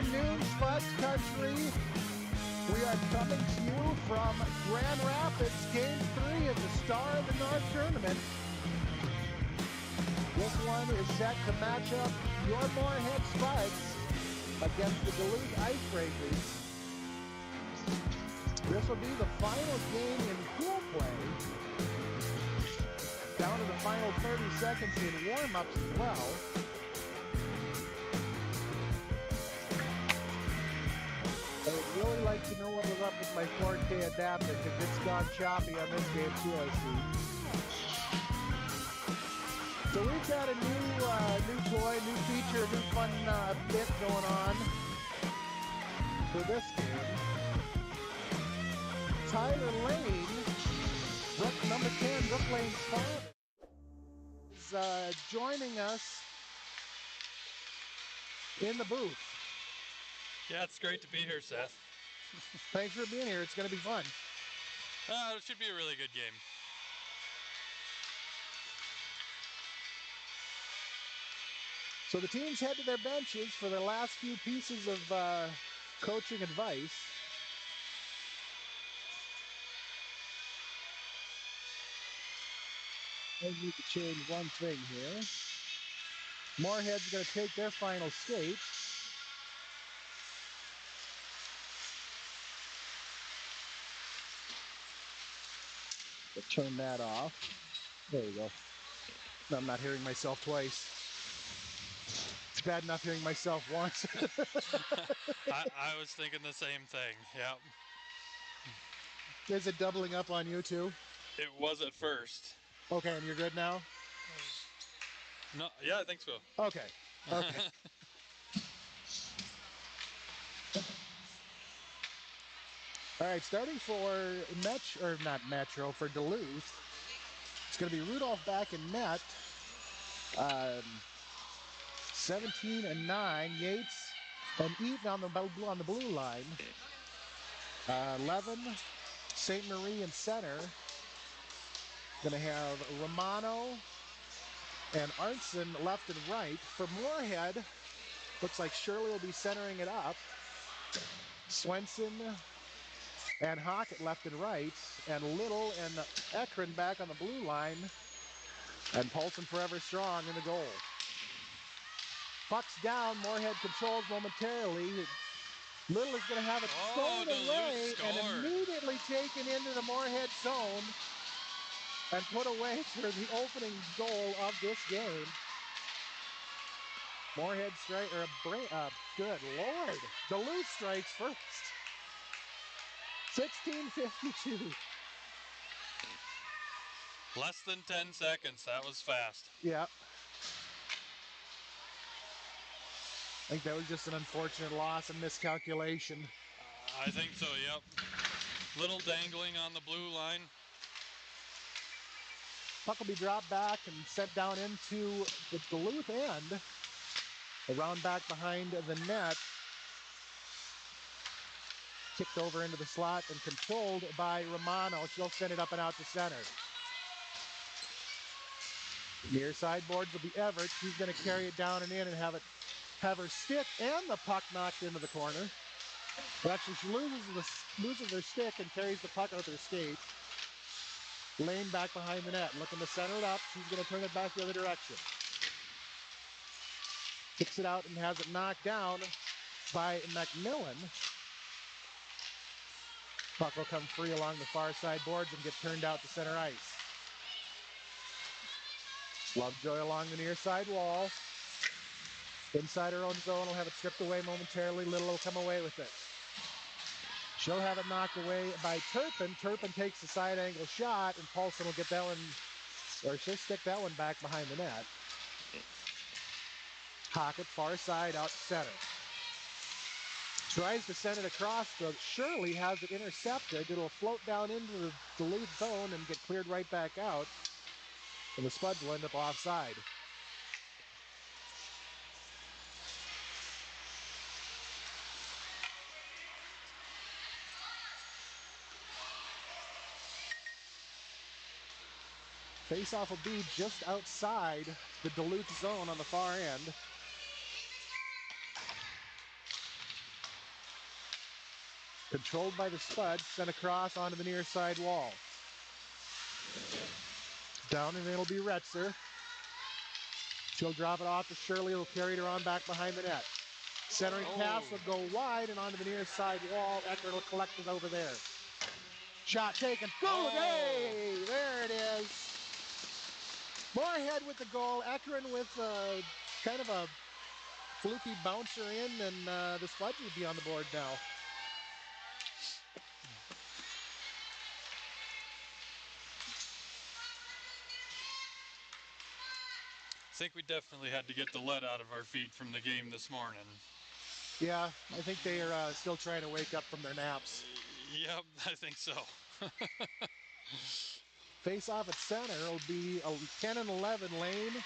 afternoon, Spuds Country. We are coming to you from Grand Rapids, Game 3 of the Star of the North Tournament. This one is set to match up your Moorhead Spuds against the Duluth Icebreakers. This will be the final game in pool play. Down to the final 30 seconds in warm-ups as well. I would really like to know what was up with my 4K adapter because it's gone choppy on this game too, I see. So we've got a new toy, new feature, new fun bit going on for this game. Tyler Lane, number 10, Brooke Lane's father, is joining us in the booth. Yeah, it's great to be here, Seth. Thanks for being here. It's going to be fun. It should be a really good game. So the teams head to their benches for their last few pieces of coaching advice. I need to change one thing here. Moorhead's going to take their final skate. Turn that off. There we go. I'm not hearing myself twice. It's bad enough hearing myself once. I was thinking the same thing, yeah. Is it doubling up on you too? It was at first. Okay, and you're good now? No, yeah, I think so. Okay. Okay. All right, starting for for Duluth, it's going to be Rudolph back in net. 17 and 9, Yates and Eaton on the blue line. 11, St. Marie in center. Going to have Romano and Arnson left and right. For Moorhead, looks like Shirley will be centering it up. Swenson and Hockett left and right, and Little and Ekron back on the blue line, and Paulson forever strong in the goal. Puck's down, Moorhead controls momentarily. Little is going to have it stolen away and immediately taken into the Moorhead zone and put away for the opening goal of this game. Moorhead strike, good Lord, Duluth strikes first. 16:52. Less than 10 seconds. That was fast. Yeah. I think that was just an unfortunate loss and miscalculation. I think so, yep. Little dangling on the blue line. Puck will be dropped back and sent down into the Duluth end. Around back behind the net. Kicked over into the slot and controlled by Romano. She'll send it up and out to center. Near sideboards will be Everett. She's going to carry it down and in and have her stick and the puck knocked into the corner. But actually, she loses her stick and carries the puck out with her skate. Lane back behind the net, looking to center it up. She's going to turn it back the other direction. Kicks it out and has it knocked down by McMillan. Puck will come free along the far side boards and get turned out to center ice. Lovejoy along the near side wall. Inside her own zone, will have it stripped away momentarily. Little will come away with it. She'll have it knocked away by Turpin. Turpin takes the side angle shot, and Paulson will get that one, or she'll stick that one back behind the net. Hockett far side out to center. Tries to send it across, but Shirley has it intercepted. It'll float down into the Duluth zone and get cleared right back out. And the Spuds will end up offside. Faceoff will be just outside the Duluth zone on the far end. Controlled by the Spuds, sent across onto the near side wall. Down and it'll be Retzer. She'll drop it off to Shirley, who'll carry it around back behind the net. Centering pass will go wide and onto the near side wall. Eckert will collect it over there. Shot taken. Good. Hey, there it is. Moorhead with the goal. Eckert with kind of a fluky bouncer in, and the Spuds would be on the board now. I think we definitely had to get the lead out of our feet from the game this morning. Yeah, I think they are still trying to wake up from their naps. Yep, I think so. Face off at center will be a 10 and 11 Lane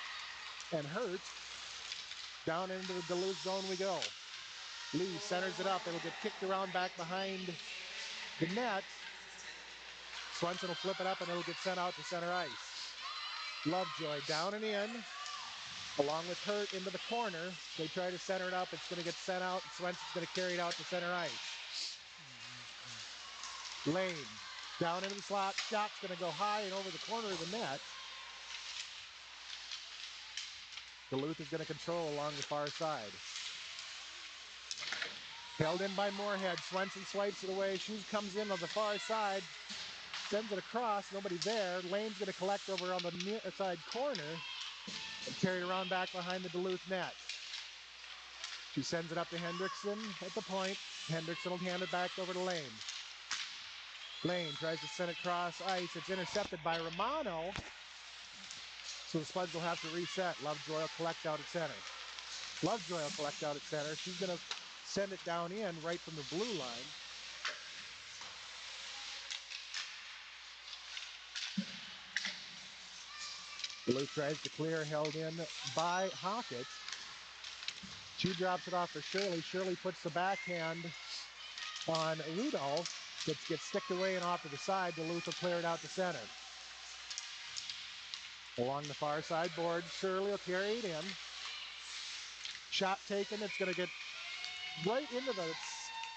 and Hurt. Down into the Duluth zone we go. Lee centers it up. It'll get kicked around back behind the net. Swenson will flip it up and it'll get sent out to center ice. Lovejoy down and in, along with Hurt into the corner. They try to center it up. It's going to get sent out. Swenson's going to carry it out to center ice. Lane down into the slot. Shot's going to go high and over the corner of the net. Duluth is going to control along the far side. Held in by Moorhead. Swenson swipes it away. Shoes comes in on the far side. Sends it across. Nobody there. Lane's going to collect over on the near side corner and carry it around back behind the Duluth net. She sends it up to Hendrickson at the point. Hendrickson will hand it back over to Lane. Lane tries to send it across ice. It's intercepted by Romano. So the Spuds will have to reset. Lovejoy will collect out at center. Lovejoy will collect out at center. She's going to send it down in right from the blue line. Duluth tries to clear, held in by Hockett. She drops it off for Shirley. Shirley puts the backhand on Rudolph. It gets sticked away and off to the side. Duluth will clear it out to center. Along the far side board, Shirley will carry it in. Shot taken. It's going to get right into the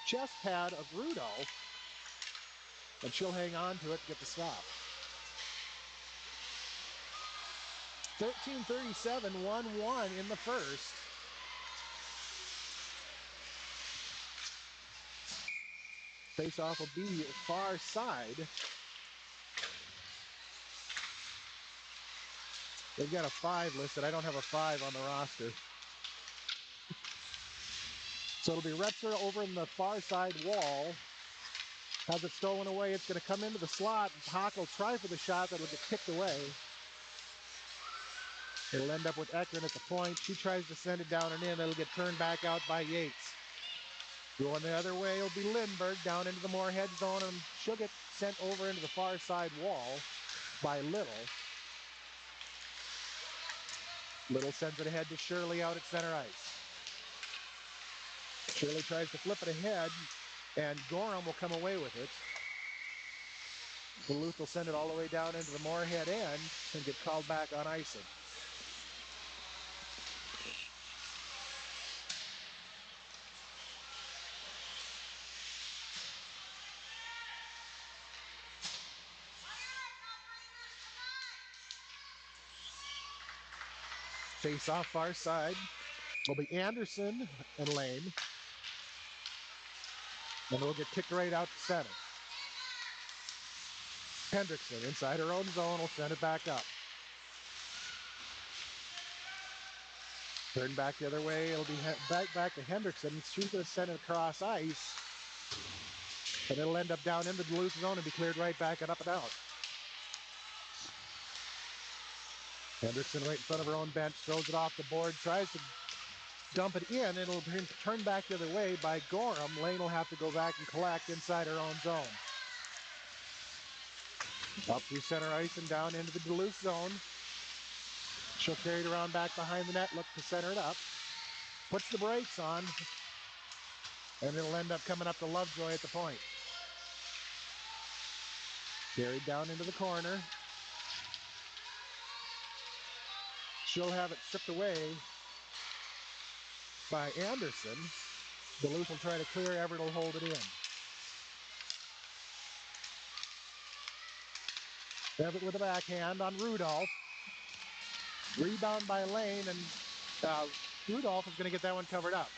chest pad of Rudolph. And she'll hang on to it to get the stop. 13:37, 1-1 in the first. Face-off will be far side. They've got a 5 listed. I don't have a 5 on the roster. So it'll be Retzer over in the far side wall. Has it stolen away. It's going to come into the slot. Hawk will try for the shot. That'll get kicked away. It'll end up with Eckert at the point. She tries to send it down and in. It'll get turned back out by Yates. Going the other way will be Lindbergh down into the Moorhead zone, and she'll get sent over into the far side wall by Little. Little sends it ahead to Shirley out at center ice. Shirley tries to flip it ahead, and Gorham will come away with it. Duluth will send it all the way down into the Moorhead end and get called back on icing. Face off far side will be Anderson and Lane. And it'll get kicked right out to center. Hendrickson inside her own zone will send it back up. Turn back the other way. It'll be back to Hendrickson. She's going to send it across ice. And it'll end up down in the Duluth zone and be cleared right back and up and out. Hendrickson right in front of her own bench, throws it off the board, tries to dump it in. It'll be turned back the other way by Gorham. Lane will have to go back and collect inside her own zone. Up through center ice and down into the Duluth zone. She'll carry it around back behind the net, look to center it up. Puts the brakes on, and it'll end up coming up to Lovejoy at the point. Carried down into the corner. She'll have it stripped away by Anderson. Duluth will try to clear. Everett will hold it in. Have it with a backhand on Rudolph. Rebound by Lane, and Rudolph is going to get that one covered up.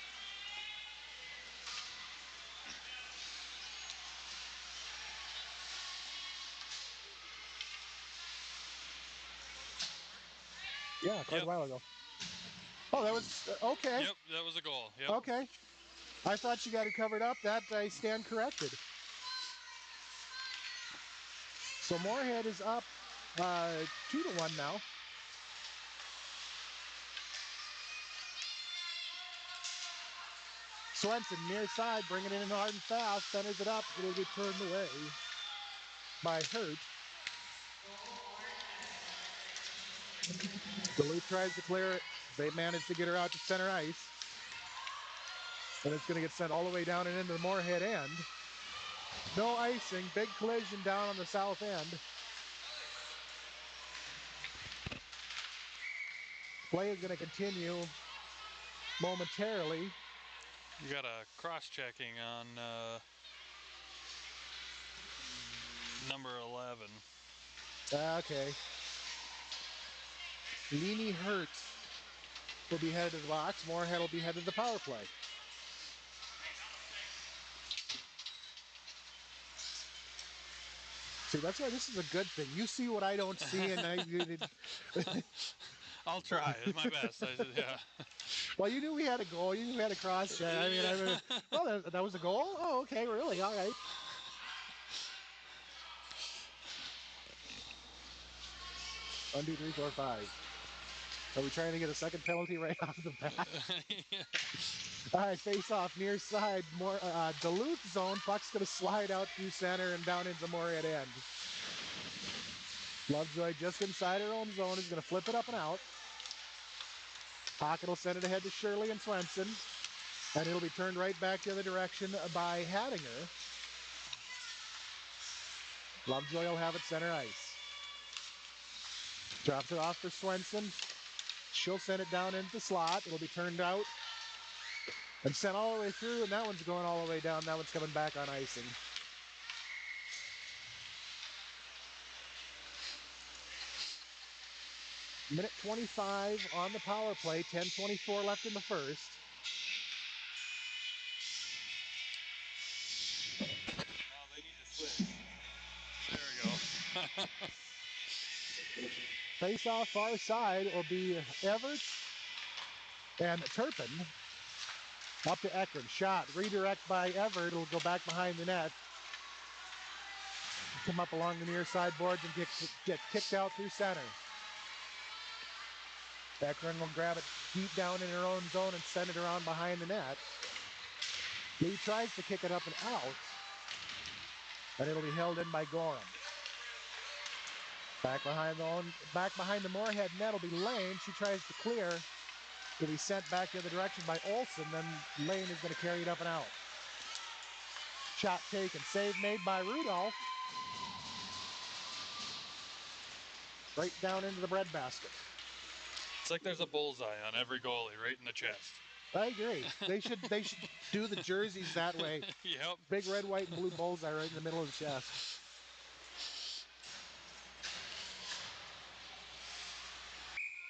Yeah, quite a while ago. Oh, that was okay. Yep, that was a goal. Yep. Okay. I thought you got it covered up. That I stand corrected. So Moorhead is up 2-1 now. Swenson near side, bringing it in hard and fast, centers it up. It'll get turned away by Hurt. Duluth tries to clear it. They manage to get her out to center ice. And it's going to get sent all the way down and into the Moorhead end. No icing, big collision down on the south end. Play is going to continue momentarily. You got a cross-checking on number 11. Okay. Leany Hurt will be headed to the box. Moorhead will be headed to the power play. See, that's why this is a good thing. You see what I don't see, and I'll try. It's my best. Yeah. Well, you knew we had a goal. You knew we had a cross check. I mean, oh, that was a goal? Oh, okay, really? All right. Undo 3, 4, 5. Are we trying to get a second penalty right off the bat? Yeah. All right, face off near side. More Duluth zone. Puck's going to slide out through center and down into Moorhead end. Lovejoy just inside her own zone is going to flip it up and out. Pocket will send it ahead to Shirley and Swenson. And it'll be turned right back the other direction by Hattinger. Lovejoy will have it center ice. Drops it off for Swenson. She'll send it down into the slot. It'll be turned out and sent all the way through, and that one's going all the way down. That one's coming back on icing. Minute 25 on the power play, 10:24 left in the first. Now they need to switch. There we go. Face off far side will be Everett and Turpin. Up to Eckert. Shot. Redirect by Everett. It'll go back behind the net. Come up along the near side boards and get kicked out through center. Eckert will grab it deep down in her own zone and send it around behind the net. Lee tries to kick it up and out, and it'll be held in by Gorham. Back behind the Moorhead net will be Lane. She tries to clear. It'll be sent back the other direction by Olsen. Then Lane is going to carry it up and out. Shot taken. Save made by Rudolph. Right down into the breadbasket. It's like there's a bullseye on every goalie right in the chest. I agree. They should do the jerseys that way. Yep. Big red, white, and blue bullseye right in the middle of the chest.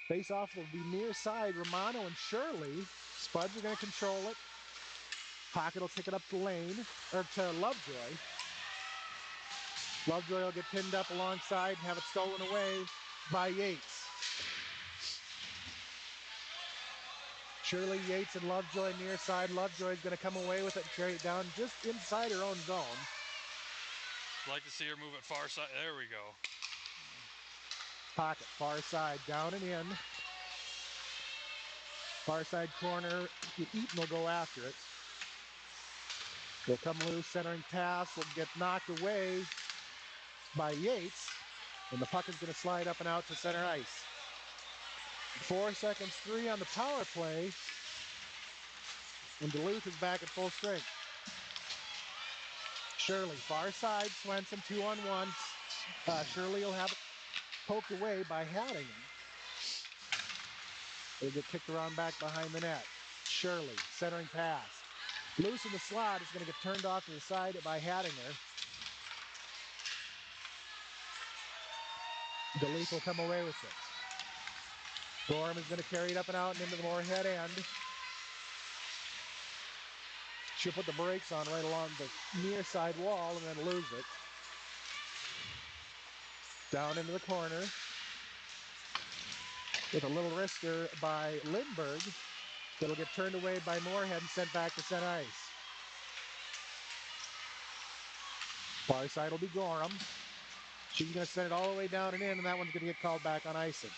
Face off will be near side. Romano and Shirley. Spuds are going to control it. Pocket will kick it up to Lane, or to Lovejoy. Lovejoy will get pinned up alongside and have it stolen away by Yates. Shirley, Yates, and Lovejoy near side. Lovejoy is going to come away with it and carry it down just inside her own zone. Like to see her move it far side. There we go. Pocket, far side, down and in. Far side corner, Eaton will go after it. Will come loose, centering pass, will get knocked away by Yates, and the puck is going to slide up and out to center ice. 4 seconds, 3 on the power play, and Duluth is back at full strength. Shirley, far side, Swenson, 2-on-1. Shirley will have it poked away by Hattinger. It'll get kicked around back behind the net. Shirley, centering pass. Loose in the slot is going to get turned off to the side by Hattinger. Duluth will come away with it. Gorham is going to carry it up and out and into the Moorhead end. She'll put the brakes on right along the near side wall and then lose it. Down into the corner with a little wrister by Lindbergh. It'll get turned away by Moorhead and sent back to center ice. Far side will be Gorham. She's going to send it all the way down and in, and that one's going to get called back on icing.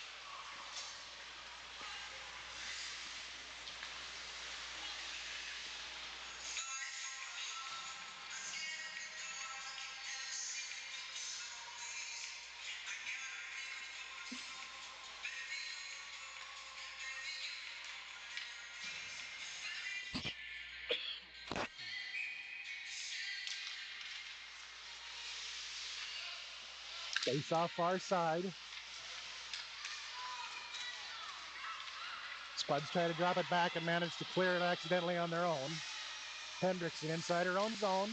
Face off far side. Spuds try to drop it back and manage to clear it accidentally on their own. Hendrickson inside her own zone.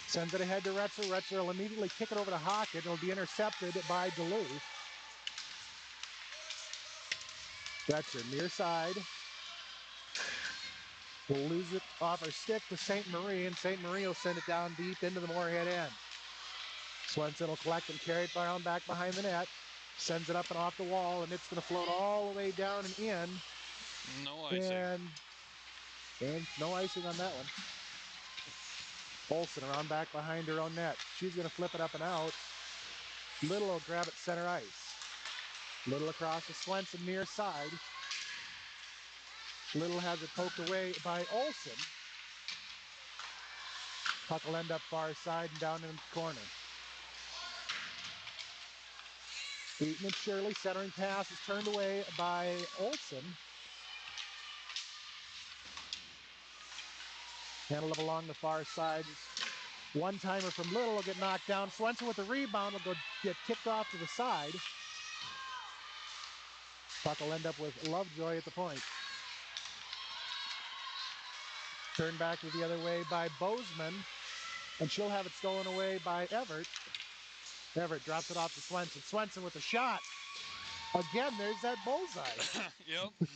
Sends it ahead to Retzer. Retzer will immediately kick it over to Hockett. It'll be intercepted by Duluth. Retzer near side. Will lose it off her stick to St. Marie, and St. Marie will send it down deep into the Moorhead end. Swenson will collect and carry it around back behind the net. Sends it up and off the wall, and it's going to float all the way down and in. No icing. And no icing on that one. Olsen around back behind her own net. She's going to flip it up and out. Little will grab it center ice. Little across to Swenson near side. Little has it poked away by Olsen. Puck will end up far side and down in the corner. Eaton and Shirley, centering pass is turned away by Olsen. Handle it along the far side. One-timer from Little will get knocked down. Swenson with the rebound will get kicked off to the side. Puck will end up with Lovejoy at the point. Turned back the other way by Bozeman, and she'll have it stolen away by Everett. Everett drops it off to Swenson. Swenson with a shot. Again, there's that bullseye. Yep.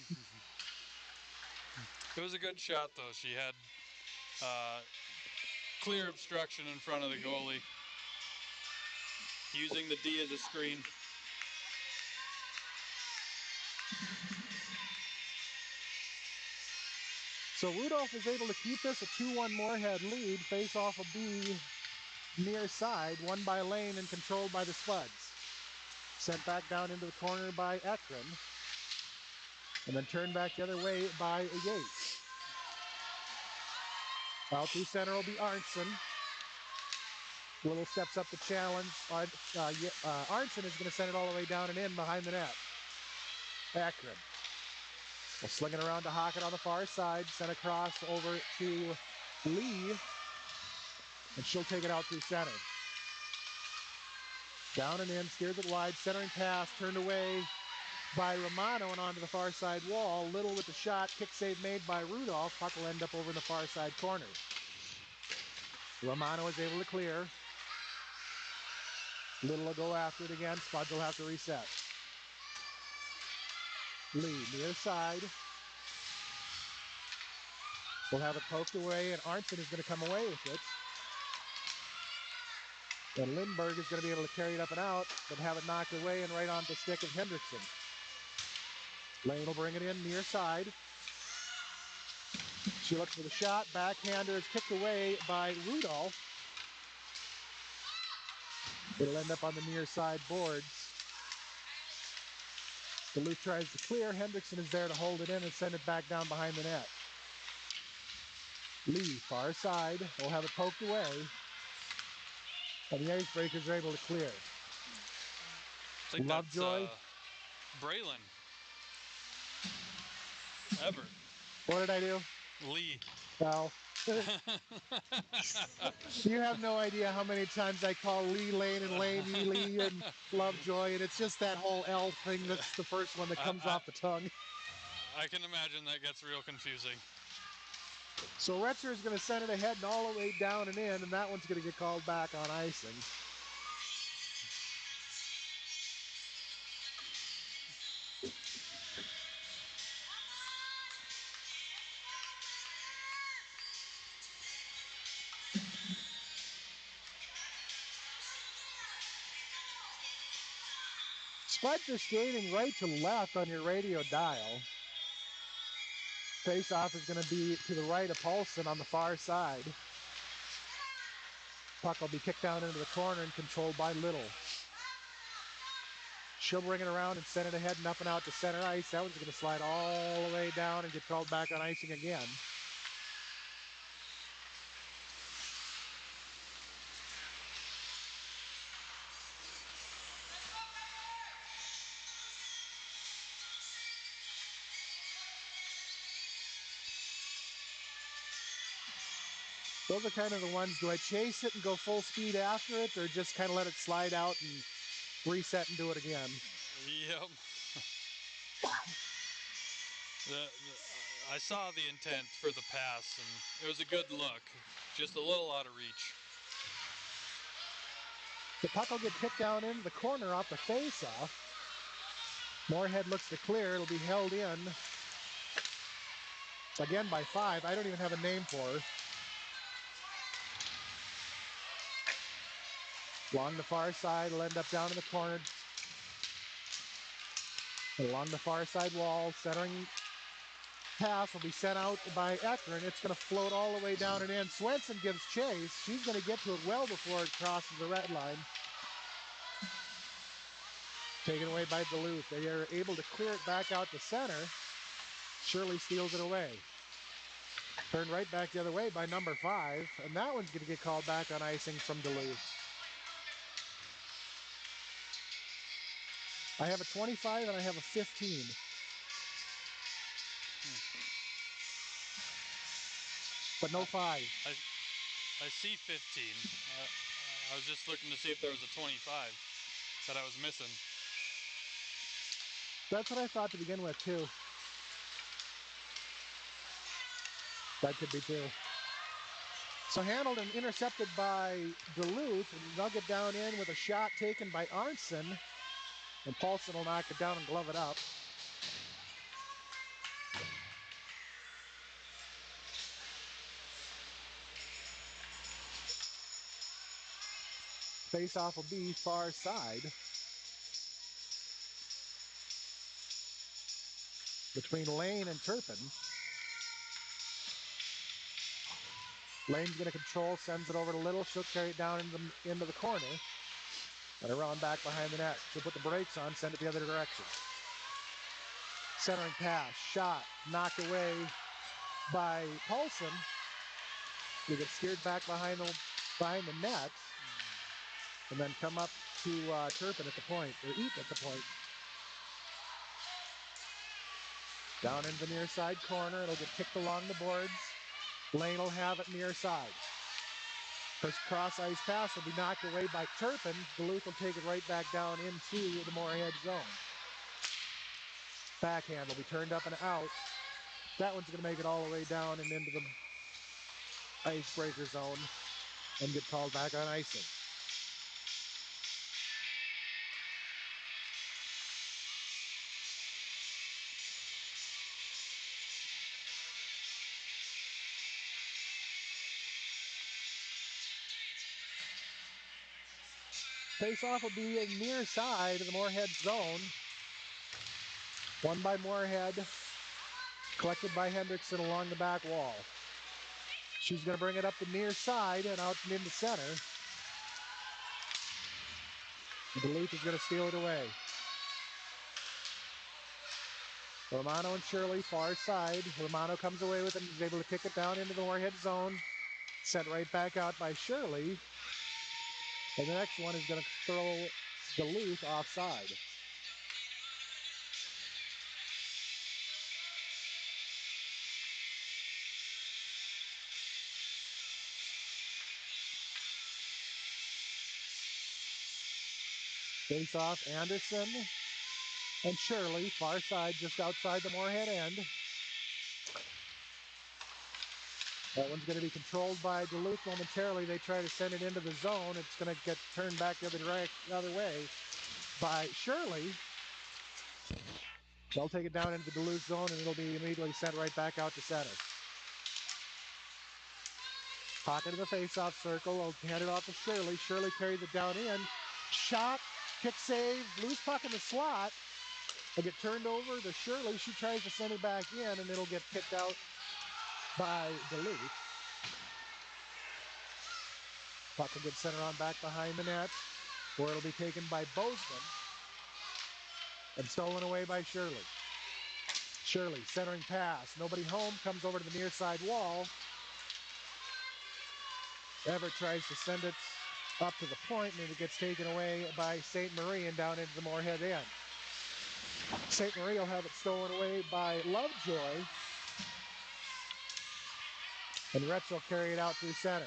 It was a good shot, though. She had clear obstruction in front of the goalie, using the D as a screen. So Rudolph is able to keep this a 2-1 Moorhead lead. Face off a B near side, won by Lane and controlled by the Spuds. Sent back down into the corner by Ekron. And then turned back the other way by Yates. Out through center will be Arnson. Little steps up the challenge. Arnson is going to send it all the way down and in behind the net. Ekron will sling it around to Hockett on the far side. Sent across over to Lee. And she'll take it out through center. Down and in, steers it wide, centering pass, turned away by Romano and onto the far side wall. Little with the shot, kick save made by Rudolph. Puck will end up over in the far side corner. Romano is able to clear. Little will go after it again. Spuds will have to reset. Lee near side. We'll have it poked away, and Arnson is going to come away with it. And Lindbergh is going to be able to carry it up and out, but have it knocked away and right onto the stick of Hendrickson. Lane will bring it in near side. She looks for the shot. Backhander is kicked away by Rudolph. It'll end up on the near side boards. Duluth tries to clear. Hendrickson is there to hold it in and send it back down behind the net. Lee, far side, will have it poked away. And the Icebreakers are able to clear. I think Lovejoy. That's Braylon. Everett. What did I do? Lee. Well, you have no idea how many times I call Lee Lane and Lane Lee and Lovejoy, and it's just that whole L thing that's the first one that comes off the tongue. I can imagine that gets real confusing. So Retzer is going to send it ahead and all the way down and in, and that one's going to get called back on icing. Spuds are skating right to left on your radio dial. Face-off is going to be to the right of Paulson on the far side. Puck will be kicked down into the corner and controlled by Little. She'll bring it around and send it ahead and up and out to center ice. That one's going to slide all the way down and get called back on icing again. Those are kind of the ones, do I chase it and go full speed after it, or just kind of let it slide out and reset and do it again? Yep. I saw the intent for the pass, and it was a good look. Just a little out of reach. The puck will get kicked down into the corner off the face-off. Moorhead looks to clear. It'll be held in. Again by 5. I don't even have a name for her. Along the far side, it'll end up down in the corner. Along the far side wall, centering pass will be sent out by Eckern. It's going to float all the way down and in. Swenson gives chase. She's going to get to it well before it crosses the red line. Taken away by Duluth. They are able to clear it back out to center. Shirley steals it away. Turned right back the other way by number 5, and that one's going to get called back on icing from Duluth. I have a 25 and I have a 15. But no 5. I see 15. I was just looking to see if there was a 25 that I was missing. That's what I thought to begin with, too. That could be too. So handled and intercepted by Duluth, and they'll get down in with a shot taken by Arnson, and Paulson will knock it down and glove it up. Face-off will be far side between Lane and Turpin. Lane's going to control, sends it over to Little. She'll carry it down into the corner and around back behind the net. She'll put the brakes on, send it the other direction. Centering pass, shot, knocked away by Paulson. We get steered back behind the net and then come up to Turpin at the point, or Eaton at the point. Down into the near side corner. It'll get kicked along the boards. Lane will have it near side. First cross-ice pass will be knocked away by Turpin. Duluth will take it right back down into the Moorhead zone. Backhand will be turned up and out. That one's going to make it all the way down and into the icebreaker zone and get called back on icing. Face-off will be in near side of the Moorhead zone. Won by Moorhead. Collected by Hendrickson along the back wall. She's going to bring it up the near side and out and into center. Duluth is going to steal it away. Romano and Shirley, far side. Romano comes away with it and is able to kick it down into the Moorhead zone. Sent right back out by Shirley. And the next one is going to throw Duluth offside. Face off Anderson and Shirley, far side, just outside the Moorhead end. That one's going to be controlled by Duluth momentarily. They try to send it into the zone. It's going to get turned back the other way by Shirley. They'll take it down into the Duluth zone, and it'll be immediately sent right back out to center. Pocket of the face-off circle. I'll hand it off to Shirley. Shirley carries it down in. Shot kick save, loose puck in the slot. It'll get turned over to Shirley. She tries to send it back in, and it'll get kicked out by Duluth. Puck will get sent around back behind the net, where it'll be taken by Bozeman and stolen away by Shirley. Shirley, centering pass. Nobody home, comes over to the near side wall. Everett tries to send it up to the point, and it gets taken away by St. Marie and down into the Moorhead end. St. Marie will have it stolen away by Lovejoy, and Retz will carry it out through center.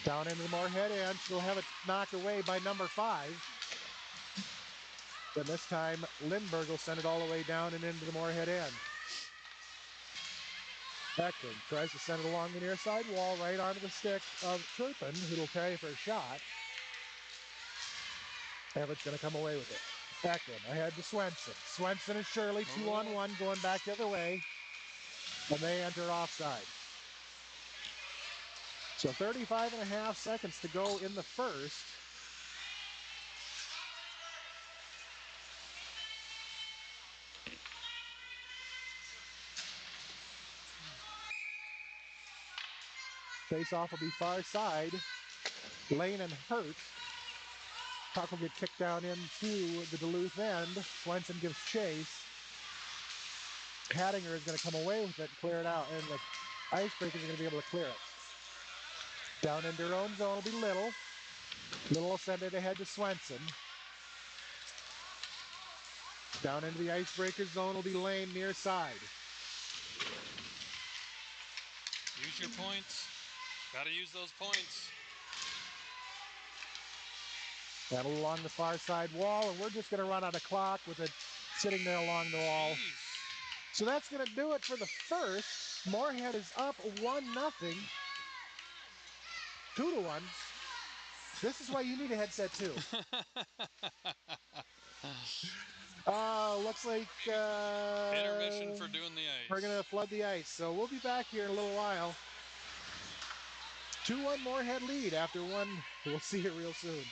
Down into the Moorhead end, she'll have it knocked away by number 5. Then this time, Lindbergh will send it all the way down and into the Moorhead end. Eckland tries to send it along the near side wall right onto the stick of Turpin, who will carry for a shot. Everett's going to come away with it. Eckland ahead to Swenson. Swenson and Shirley 2-on-1 going back the other way, and they enter offside. So 35.5 seconds to go in the first. Face-off will be far side. Lane and Hurt. Puck will get kicked down into the Duluth end. Swenson gives chase. Hattinger is going to come away with it and clear it out, and the Icebreakers are going to be able to clear it. Down into their own zone will be Little. Little will send it ahead to Swenson. Down into the Icebreakers zone will be Lane near side. Use your points. Gotta use those points. That'll along the far side wall, and we're just going to run out of clock with it sitting there along the wall. Jeez. So that's going to do it for the first. Moorhead is up 1-0. 2-1. This is why you need a headset too. Looks like intermission for doing the ice. We're going to flood the ice. So we'll be back here in a little while. 2-1 Moorhead lead after one. We'll see you real soon.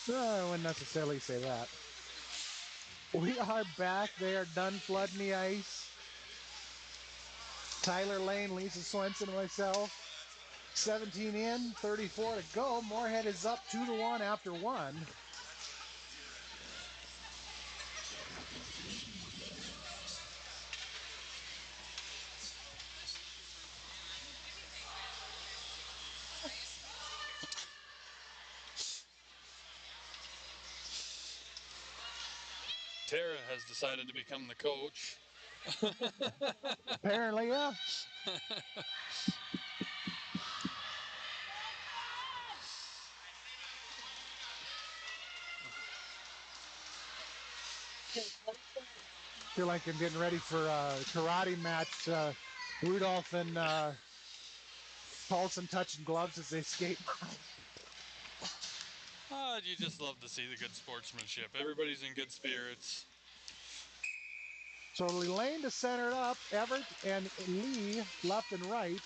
I wouldn't necessarily say that. We are back. They are done flooding the ice. Tyler Lane, Lisa Swenson, and myself. 17 in, 34 to go. Moorhead is up 2-1 after one. Tara has decided to become the coach. Apparently, yeah. Feel like I'm getting ready for a karate match. Rudolph and Paulson touching gloves as they skate. You just love to see the good sportsmanship. Everybody's in good spirits. So Lane to center it up. Everett and Lee left and right.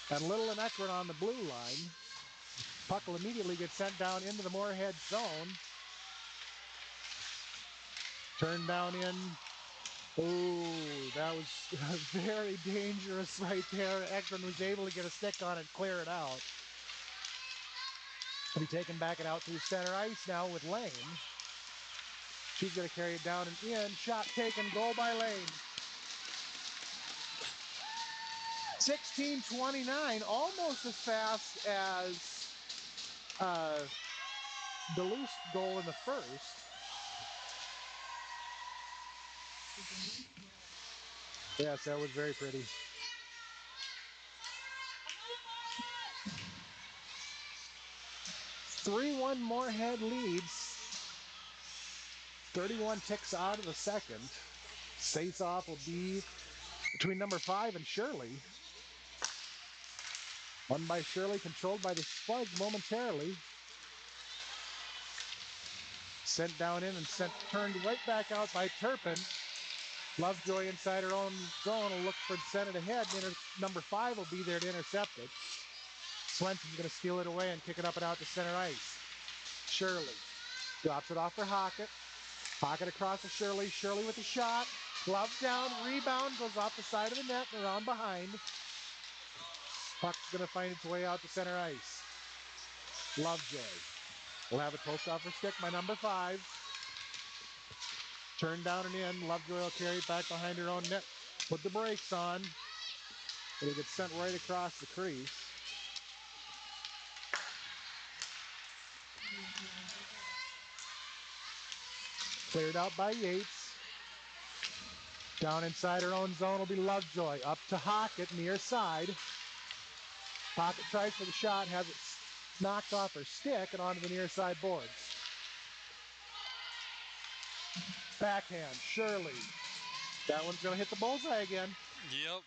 And Little and Eckert on the blue line. Puck will immediately get sent down into the Moorhead zone. Turned down in. Ooh, that was very dangerous right there. Eckert was able to get a stick on it and clear it out. He'll be taken back and out through center ice now with Lane. She's going to carry it down and in. Shot taken, goal by Lane. 16:29, almost as fast as Duluth's goal in the first. Yes, that was very pretty. 3-1 Moorhead leads. 31 ticks out of the second. Face-off will be between number 5 and Shirley. Won by Shirley, controlled by the Spuds momentarily. Sent down in and turned right back out by Turpin. Lovejoy inside her own zone will look for send it ahead. Number 5 will be there to intercept it. Swenson's going to steal it away and kick it up and out to center ice. Shirley drops it off for Hockett. Hockett across to Shirley. Shirley with the shot. Glove down. Rebound goes off the side of the net and around behind. Puck's going to find its way out to center ice. Lovejoy will have it poked off her stick by number 5. Turned down and in. Lovejoy will carry it back behind her own net. Put the brakes on. It'll get sent right across the crease. Cleared out by Yates. Down inside her own zone will be Lovejoy. Up to Hockett, near side. Hockett tries for the shot, has it knocked off her stick and onto the near side boards. Backhand, Shirley. That one's going to hit the bullseye again. Yep.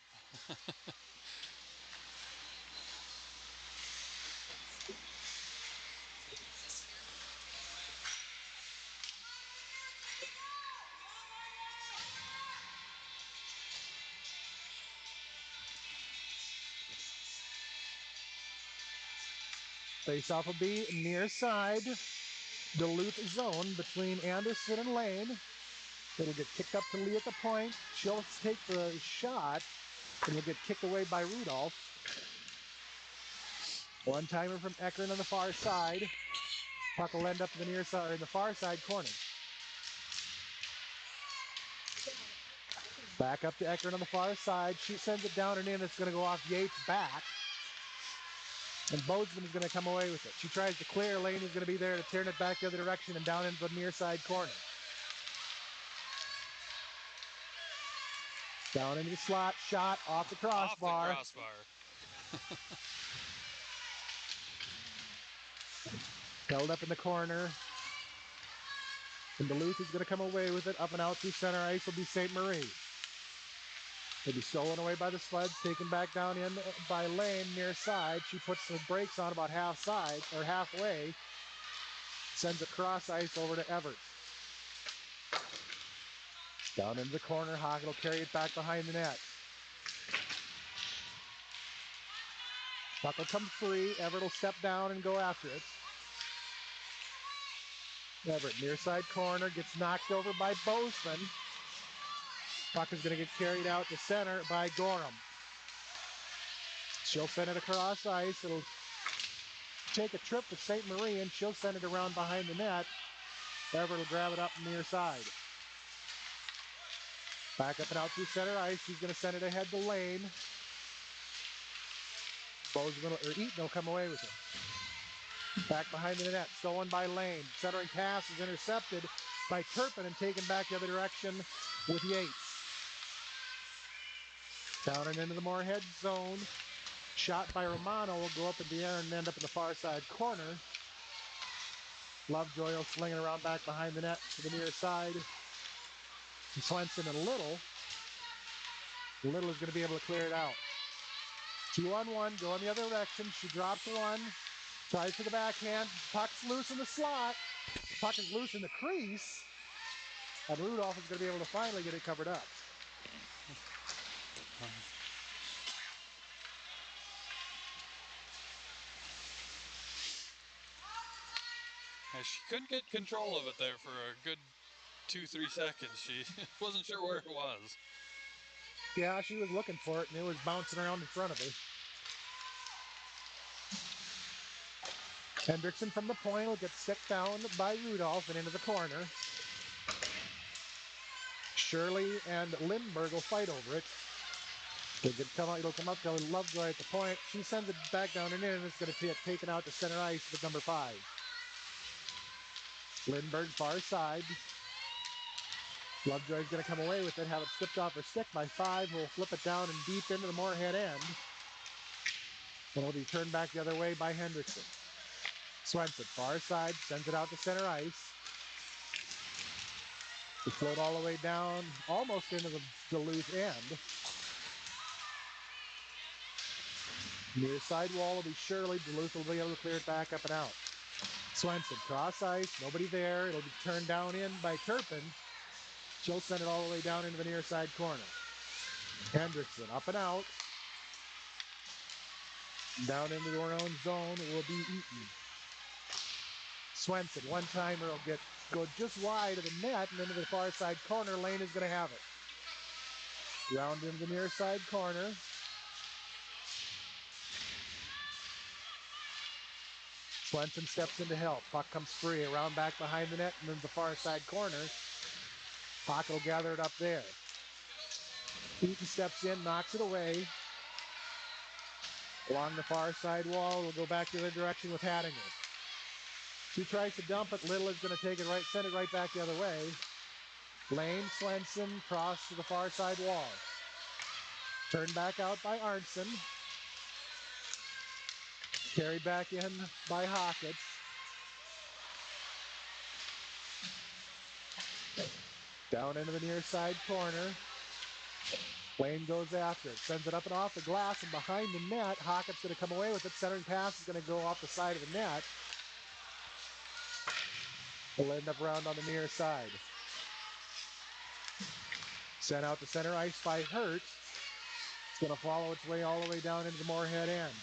Face-off will be near side. Duluth zone between Anderson and Lane. It'll get kicked up to Lee at the point. She'll take the shot. And will get kicked away by Rudolph. One-timer from Eckern on the far side. Puck will end up to the near side, or in the far side corner. Back up to Eckern on the far side. She sends it down and in. It's going to go off Yates' back. And Bozeman is going to come away with it. She tries to clear. Lane is going to be there to turn it back the other direction and down into the near side corner. Down into the slot. Shot off the crossbar. Off the crossbar. Held up in the corner. And Duluth is going to come away with it. Up and out through center ice will be St. Marie. It'll be stolen away by the Spuds, taken back down in by Lane near side. She puts the brakes on about half side, or halfway. Sends it cross ice over to Everett. Down into the corner. Hockett will carry it back behind the net. Puck will come free. Everett will step down and go after it. Everett, near side corner, gets knocked over by Bozeman. Puck is going to get carried out to center by Gorham. She'll send it across ice. It'll take a trip to St. Marie, and she'll send it around behind the net. Everett will grab it up near side. Back up and out through center ice. He's going to send it ahead to Lane. Bozeman or Eaton will come away with it. Back behind the net, stolen by Lane. Centering pass is intercepted by Turpin and taken back the other direction with Yates. Down and into the Moorhead zone. Shot by Romano will go up in the air and end up in the far side corner. Lovejoy will sling it around back behind the net to the near side. Swenson and Little. Little is going to be able to clear it out. 2-on-1, go in the other direction. She drops one. Tries for the backhand. Puck's loose in the slot. Puck is loose in the crease. And Rudolph is going to be able to finally get it covered up. She couldn't get control of it there for a good 2-3 seconds. She wasn't sure where it was. Yeah, she was looking for it, and it was bouncing around in front of her. Hendrickson from the point will get sticked down by Rudolph and into the corner. Shirley and Lindbergh will fight over it. It'll come up to Lovejoy at the point. She sends it back down and in, and it's going to get taken out to center ice with number 5. Lindbergh far side. Lovejoy's going to come away with it, have it stripped off her stick by 5, who will flip it down and deep into the Moorhead end. And it'll be turned back the other way by Hendrickson. Swenson, far side, sends it out to center ice. To float all the way down, almost into the Duluth end. Near side wall will be Shirley. Duluth will be able to clear it back up and out. Swenson, cross ice, nobody there. It'll be turned down in by Turpin. She'll send it all the way down into the near side corner. Hendrickson, up and out. Down into their own zone will be Eaton. Swenson, one-timer will go just wide of the net and into the far side corner. Lane is going to have it. Round into the near side corner. Swenson steps in to help. Puck comes free around back behind the net and into the far side corner. Puck will gather it up there. Eaton steps in, knocks it away. Along the far side wall, we'll go back the other direction with Hattinger. She tries to dump it. Little is going to take it right, send it right back the other way. Lane, Swenson, cross to the far side wall. Turned back out by Arnson. Carried back in by Hawkins. Down into the near side corner. Lane goes after it, sends it up and off the glass and behind the net. Hawkins going to come away with it. Centering pass is going to go off the side of the net. We'll end up around on the near side. Sent out to center ice by Hurt. It's going to follow its way all the way down into the Moorhead end.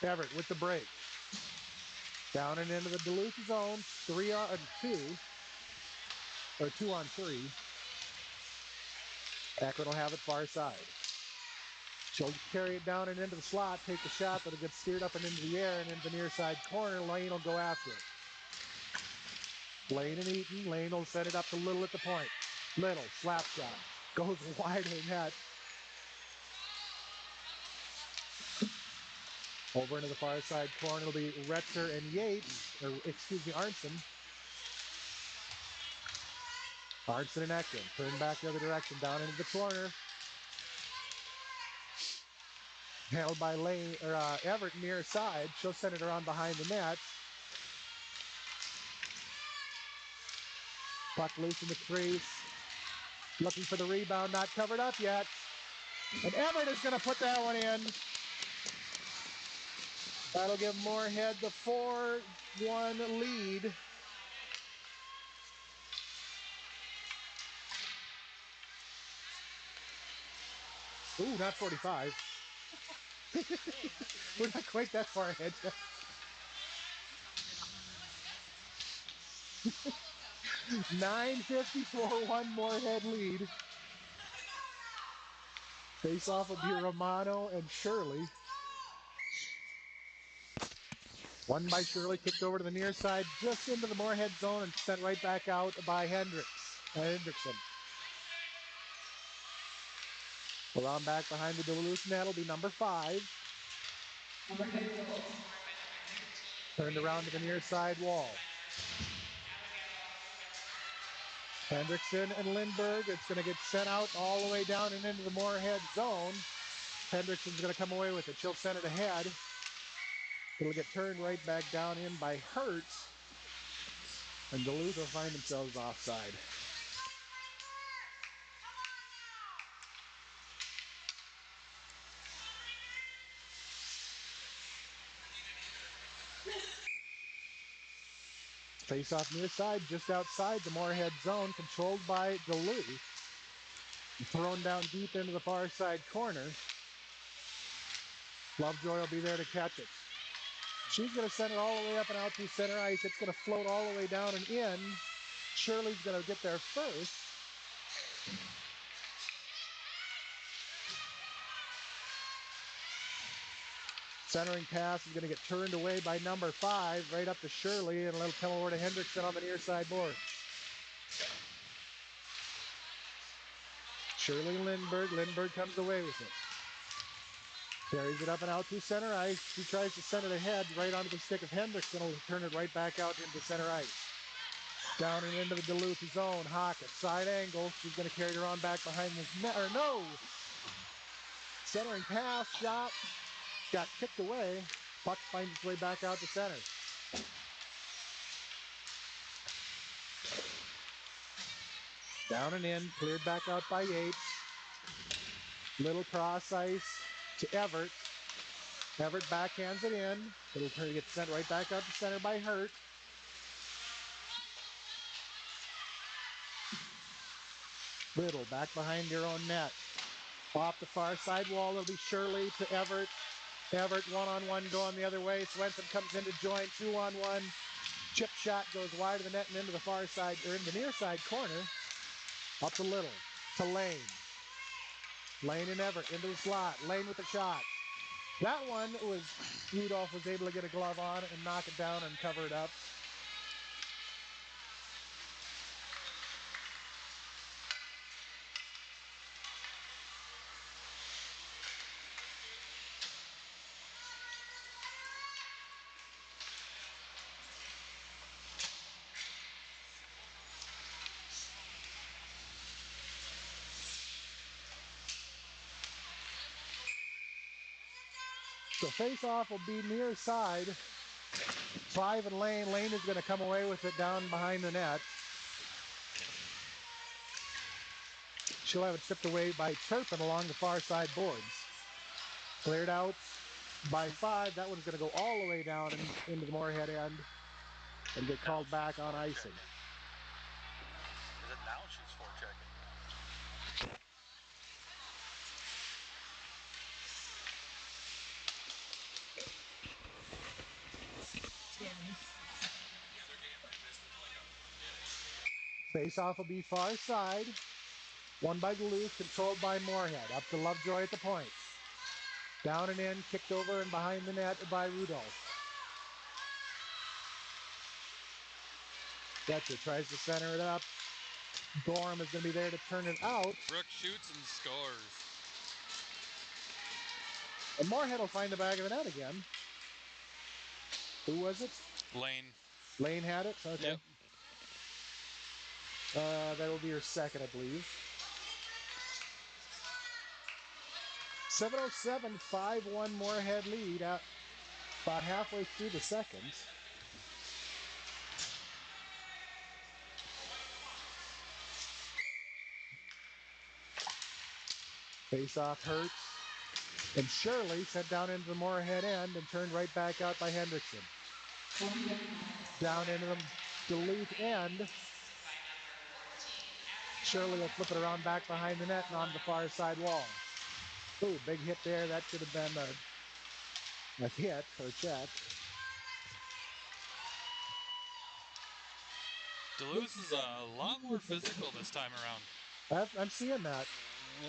Everett with the break. Down and into the Duluth zone. 3-on-2. Or 2-on-3. Akron will have it far side. She'll carry it down and into the slot, take the shot, but it gets steered up and into the air and into the near side corner. Lane will go after it. Lane and Eaton. Lane will set it up to Little at the point. Little, slap shot. Goes wide of the net. Over into the far side corner, it'll be Retzer and Yates, or excuse me, Arnson. Arnson and Ekman turn back the other direction, down into the corner. Held by Lane or Everett near side. She'll send it around behind the net. Puck loose in the crease. Looking for the rebound, not covered up yet. And Everett is going to put that one in. That'll give Moorhead the 4-1 lead. Ooh, not 45. We're not quite that far ahead yet. 9:54, Moorhead lead. Face-off will be Romano and Shirley. One by Shirley, kicked over to the near side, just into the Moorhead zone and sent right back out by Hendrickson. Around back behind the Duluth net will be number 5. Turned around to the near side wall. Hendrickson and Lindbergh. It's going to get sent out all the way down and into the Moorhead zone. Hendrickson's going to come away with it. She'll send it ahead. It'll get turned right back down in by Hertz. And Duluth will find themselves offside. Face-off near side, just outside the Moorhead zone, controlled by Duluth. Thrown down deep into the far side corner. Lovejoy will be there to catch it. She's going to send it all the way up and out through center ice. It's going to float all the way down and in. Shirley's going to get there first. Centering pass is going to get turned away by number 5, right up to Shirley, and it'll come over to Hendrickson on the near side board. Shirley Lindbergh. Lindbergh comes away with it. Carries it up and out through center ice. She tries to send it ahead right onto the stick of Hendrickson. Will turn it right back out into center ice. Down and into the Duluth zone. Hockett, side angle. She's going to carry her on back behind the net. Or no! Centering pass, shot. Got kicked away. Puck finds its way back out to center. Down and in. Cleared back out by Yates. Little cross ice to Everett. Everett backhands it in. It'll get sent right back out to center by Hurt. Riddle back behind your own net. Off the far side wall, it'll be Shirley to Everett. Everett one-on-one going the other way. Swenson comes in to join 2-on-1. Chip shot goes wide of the net and into the far side, or in the near side corner. Up to Little, to Lane. Lane and Everett into the slot. Lane with the shot. That one was, Rudolph was able to get a glove on and knock it down and cover it up. So face-off will be near side. 5 and Lane. Lane is going to come away with it down behind the net. She'll have it chipped away by Turpin along the far side boards. Cleared out by 5. That one's going to go all the way down into the Moorhead end and get called back on icing. Is it now she's forechecking? Face-off will be far side. One by Duluth, controlled by Moorhead. Up to Lovejoy at the point. Down and in, kicked over and behind the net by Rudolph. Getcher tries to center it up. Gorham is going to be there to turn it out. Brooke shoots and scores. And Moorhead will find the back of the net again. Who was it? Lane. Lane had it? Okay. Yep. That will be your second, I believe. 7:07, 5-1 Moorhead lead out about halfway through the second. Face-off Hurts. And Shirley sent down into the Moorhead end and turned right back out by Hendrickson. Down into the Duluth end. Shirley will flip it around back behind the net and on the far side wall. Ooh, big hit there. That should have been a hit or a check. Duluth is a lot more physical this time around. I'm seeing that. Yeah.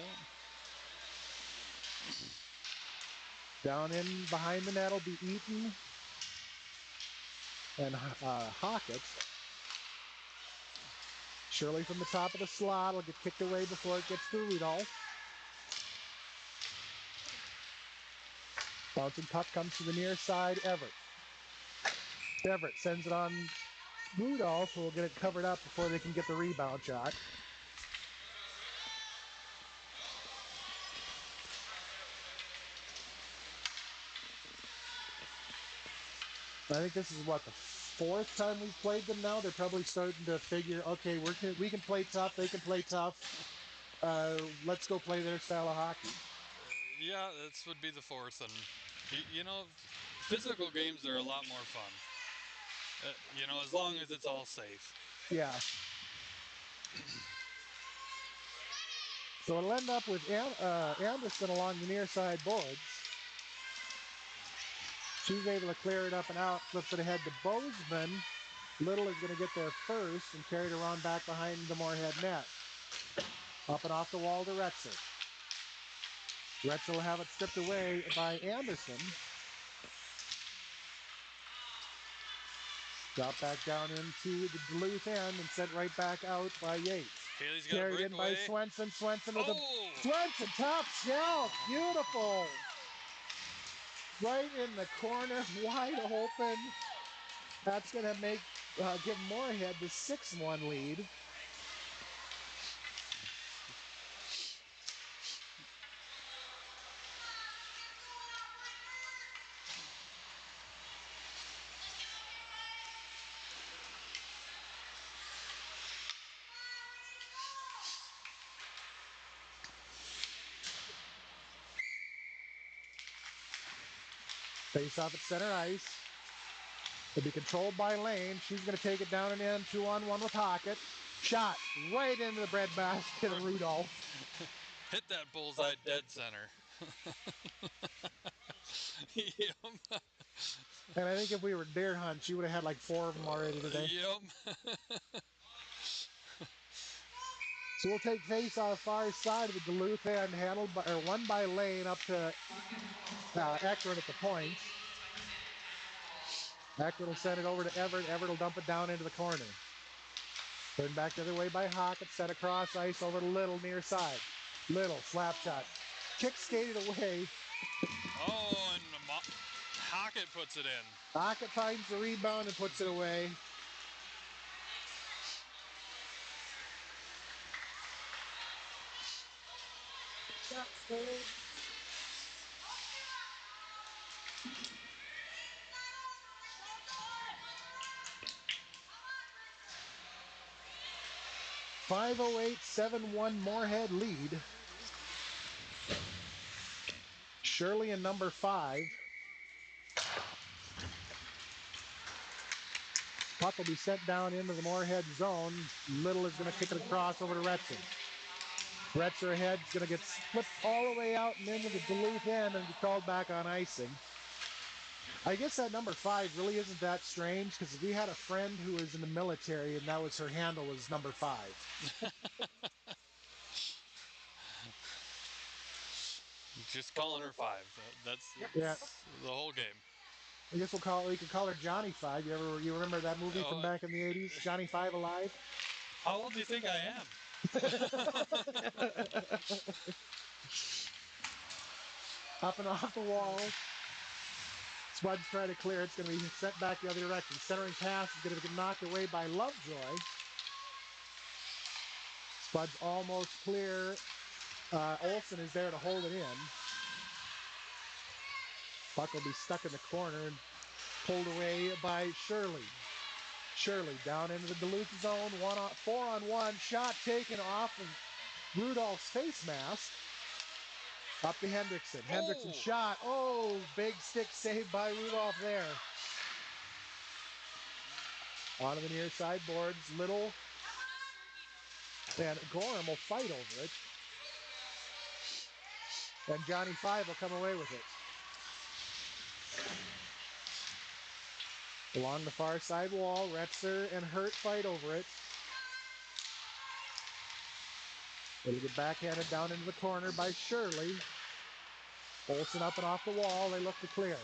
Down in behind the net will be Eaton and Hockett. Shirley from the top of the slot will get kicked away before it gets to Rudolph. Bouncing puck comes to the near side, Everett. Everett sends it on Rudolph, who will get it covered up before they can get the rebound shot. I think this is what, the fourth time we've played them now. They're probably starting to figure, okay, we can play tough, they can play tough. Let's go play their style of hockey. Yeah, this would be the fourth, and you know, physical games are a lot more fun. You know, as long as it's all safe. Yeah. So it'll end up with Anderson along the near side boards. She's able to clear it up and out, flips it ahead to Bozeman. Little is going to get there first and carry it around back behind the Moorhead net. Up and off the wall to Retzer. Retzer will have it stripped away by Anderson. Drop back down into the Duluth end and sent right back out by Yates. Haley's got Carried in by Swenson. Swenson with a Swenson top shelf. Beautiful. Right in the corner, wide open. That's going to make give Moorhead the 6-1 lead. Face off at center ice. It'll be controlled by Lane. She's going to take it down and in, 2-on-1 with Hockett. Shot right into the breadbasket of Rudolph. Hit that bullseye dead center. Yep. And I think if we were deer hunt, she would have had like 4 of them already today. Yep. So we'll take face on the far side of the Duluth end, handled by, or won by Lane up to Eckert at the point. Eckert will send it over to Everett. Everett will dump it down into the corner. Turned back the other way by Hockett, set across ice over to Little near side. Little, slap shot. Kick skated away. Oh, and Hockett puts it in. Hockett finds the rebound and puts it away. Shot 5:08-7-1 Moorhead lead. Shirley in number 5. Puck will be sent down into the Moorhead zone. Little is going to kick it across over to Retzer. Retzer ahead is going to get flipped all the way out and into the Duluth end and be called back on icing. I guess that number 5 really isn't that strange, because we had a friend who was in the military and that was her handle, was number 5. Just calling her 5. That's the whole game. I guess we could call her Johnny 5. You remember that movie from back in the 80s, Johnny 5 Alive? How old do you think I am? Up and off the wall. Spud's trying to clear. It's going to be sent back the other direction. Centering pass is going to get knocked away by Lovejoy. Spud's almost clear. Olsen is there to hold it in. Puck will be stuck in the corner and pulled away by Shirley. Shirley down into the Duluth zone. 4-on-1. Shot taken off of Rudolph's face mask. Up to Hendrickson. Hendrickson shot. Oh, big stick saved by Rudolph there. Onto the near side boards. Little and Gorham will fight over it. And Johnny 5 will come away with it. Along the far side wall, Retzer and Hurt fight over it. It'll get backhanded down into the corner by Shirley. Olsen up and off the wall. They look to clear.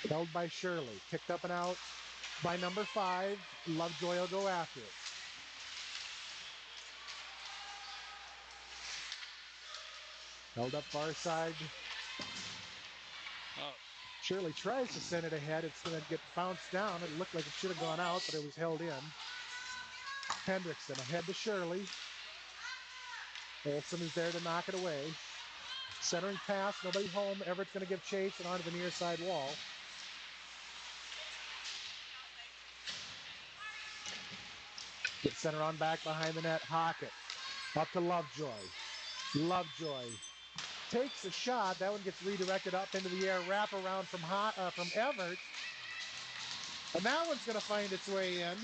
Held by Shirley. Kicked up and out by number 5. Lovejoy will go after it. Held up far side. Shirley tries to send it ahead. It's going to get bounced down. It looked like it should have gone out, but it was held in. Hendrickson ahead to Shirley. Olsen is there to knock it away. Centering pass, nobody home. Everett's going to give chase and onto the near side wall. Get center on back behind the net. Hockett up to Lovejoy. Lovejoy takes a shot. That one gets redirected up into the air. Wrap around from Everett. And that one's going to find its way in.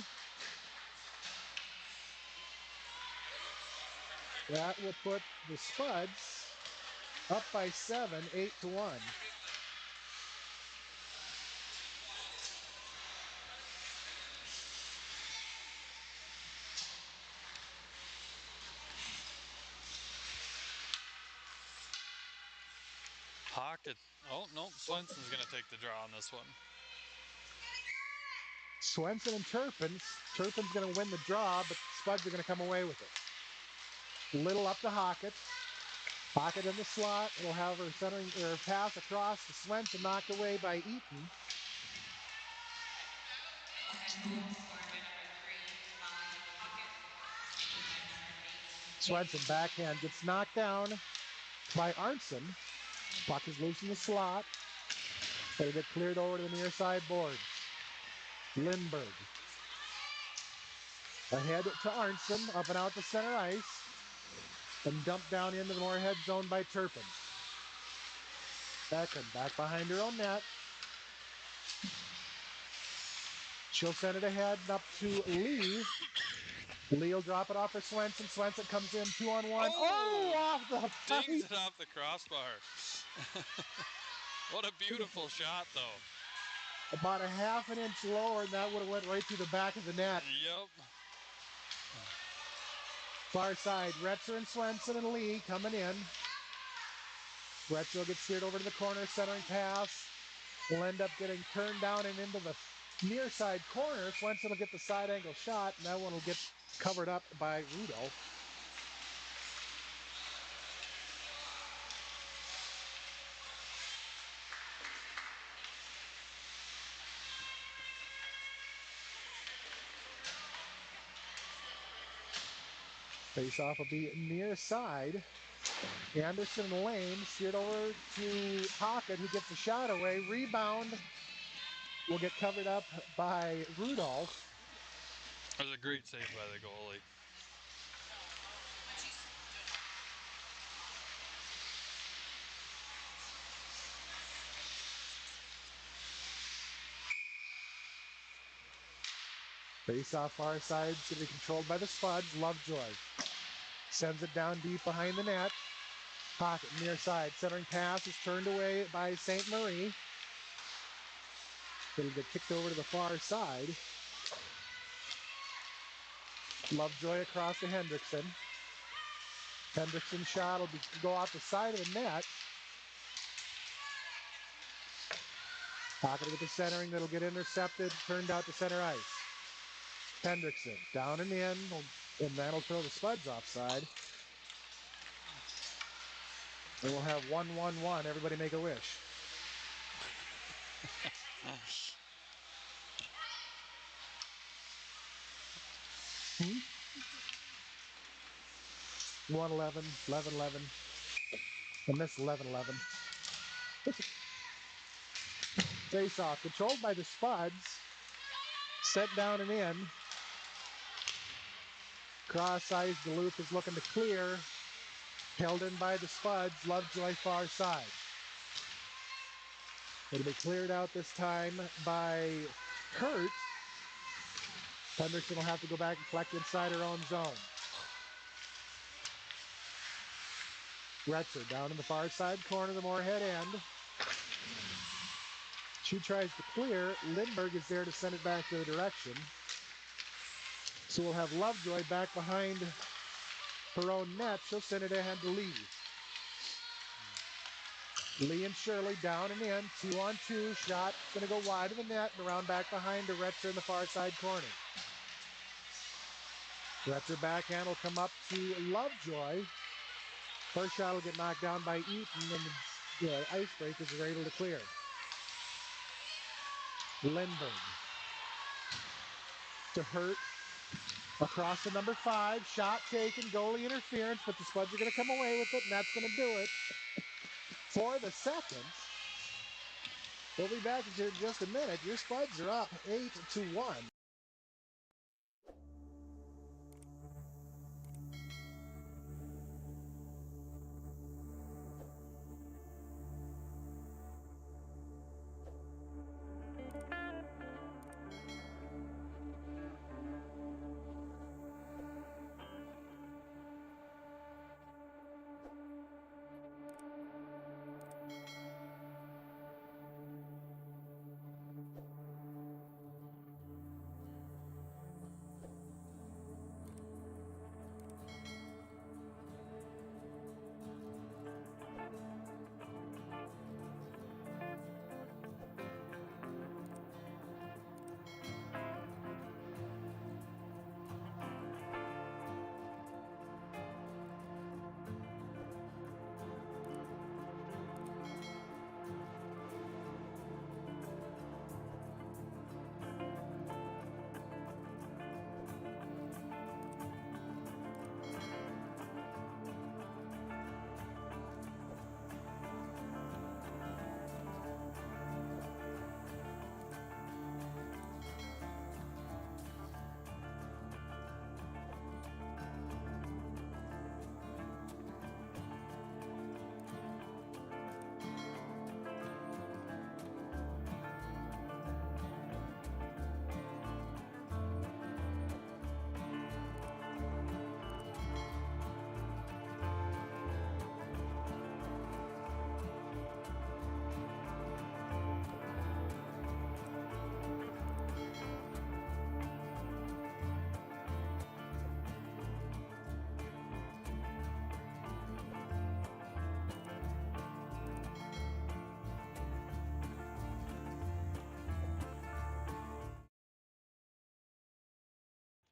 That will put the Spuds up by 7, 8-1. Hockett. Oh, no. Swenson's going to take the draw on this one. Swenson and Turpin. Turpin's going to win the draw, but Spuds are going to come away with it. Little up to Hockett. Hockett in the slot. It'll have her centering or pass across to Swenson, knocked away by Eaton. Swenson backhand gets knocked down by Arnson. Puck is loose in the slot. It'll get cleared over to the near side boards. Lindbergh. Ahead to Arnson, up and out to center ice. And dumped down into the Moorhead zone by Turpin. Beckman back behind her own net. She'll send it ahead and up to Lee. Lee will drop it off for Swenson. Swenson comes in 2-on-1. Oh, off the pipe. Dings it off the crossbar. What a beautiful shot, though. About a half an inch lower, and that would have went right through the back of the net. Yep. Far side, Retzer and Swenson and Lee coming in. Retzer will get steered over to the corner, centering pass. Will end up getting turned down and into the near side corner. Swenson will get the side angle shot, and that one will get covered up by Rudolph. Face-off will be near side. Anderson and Lane steered over to Hockett, who gets the shot away. Rebound will get covered up by Rudolph. That was a great save by the goalie. Face-off far side is going to be controlled by the Spuds. Lovejoy sends it down deep behind the net. Hockett near side. Centering pass is turned away by St. Marie. It'll get kicked over to the far side. Lovejoy across to Hendrickson. Hendrickson's shot will go off the side of the net. Hockett with the centering that'll get intercepted, turned out to center ice. Hendrickson down and in, and that'll throw the Spuds offside. And we'll have 1-1-1. Everybody make a wish. 1-11, 11-11, and this 11-11. Face-off controlled by the Spuds. Set down and in. Cross ice, Duluth is looking to clear. Held in by the Spuds, Lovejoy far side. It'll be cleared out this time by Kurt. Hendrickson will have to go back and collect inside her own zone. Retzer down in the far side corner of the Moorhead end. She tries to clear. Lindbergh is there to send it back to the direction. So we'll have Lovejoy back behind her own net. She'll send it ahead to Lee. Lee and Shirley down and in. 2-on-2. Shot going to go wide of the net and around back behind to Retzer in the far side corner. Retzer backhand will come up to Lovejoy. First shot will get knocked down by Eaton, and the icebreakers are able to clear. Lindbergh to Hurt across the number 5. Shot taken, goalie interference, but the Spuds are going to come away with it, and that's going to do it for the second. We'll be back in just a minute. Your Spuds are up 8-1.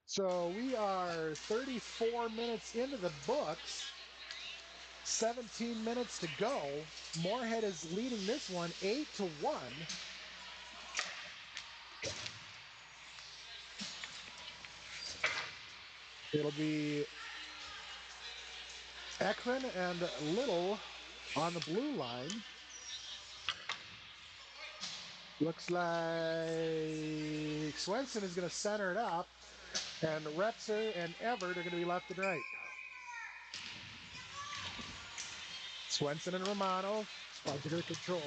So we are 34 minutes into the books. 17 minutes to go. Moorhead is leading this one 8-1. It'll be Ekman and Little on the blue line. Looks like Swenson is going to center it up, and Retzer and Everett are going to be left and right. Swenson and Romano, Spuds under control.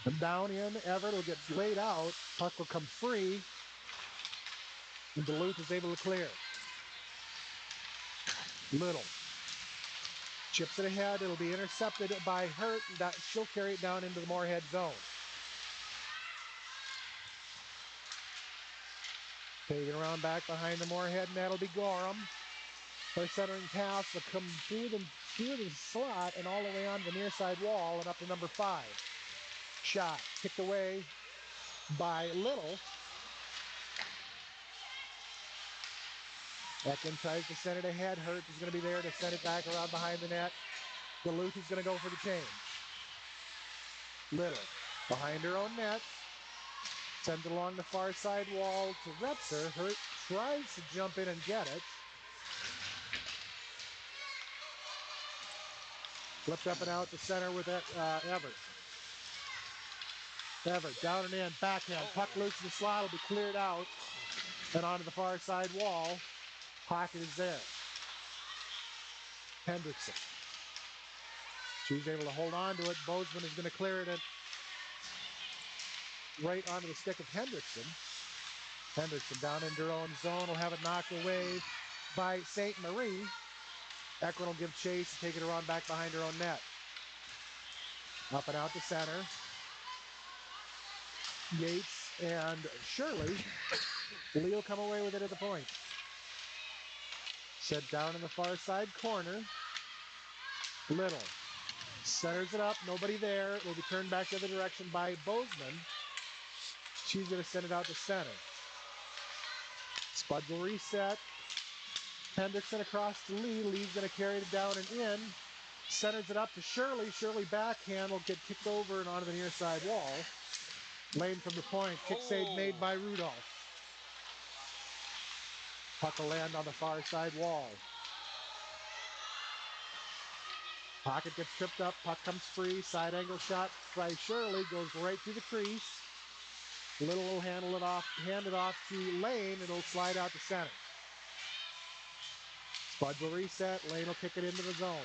And down in, Everett will get laid out. Puck will come free. And Duluth is able to clear. Little chips it ahead. It'll be intercepted by Hurt. She'll carry it down into the Moorhead zone. Taking around back behind the Moorhead, and that'll be Gorham. Her centering pass will come through the slot and all the way onto the near side wall and up to number 5. Shot kicked away by Little. Ekman tries to send it ahead. Hurt is going to be there to send it back around behind the net. Duluth is going to go for the change. Little behind her own net. Sends it along the far side wall to Retzer. Hurt tries to jump in and get it. Flipped up and out to center with Everett. Everett down and in, backhand. Puck loose in the slot. Will be cleared out and onto the far side wall. Pocket is there. Hendrickson. She's able to hold on to it. Bozeman is going to clear it right onto the stick of Hendrickson. Hendrickson down into her own zone. Will have it knocked away by St. Marie. Ekman will give chase and take it around back behind her own net. Up and out to center. Yates and Shirley. Lee will come away with it at the point. Set down in the far side corner. Little. Centers it up. Nobody there. It will be turned back the other direction by Bozeman. She's going to send it out to center. Spud will reset. Hendrickson across to Lee. Lee's going to carry it down and in. Centers it up to Shirley. Shirley backhand will get kicked over and onto the near side wall. Lane from the point. Kick save made by Rudolph. Puck will land on the far side wall. Pocket gets tripped up. Puck comes free. Side angle shot by Shirley. Goes right through the crease. Little will handle it off. Hand it off to Lane. It'll slide out to center. Spud will reset. Lane will kick it into the zone.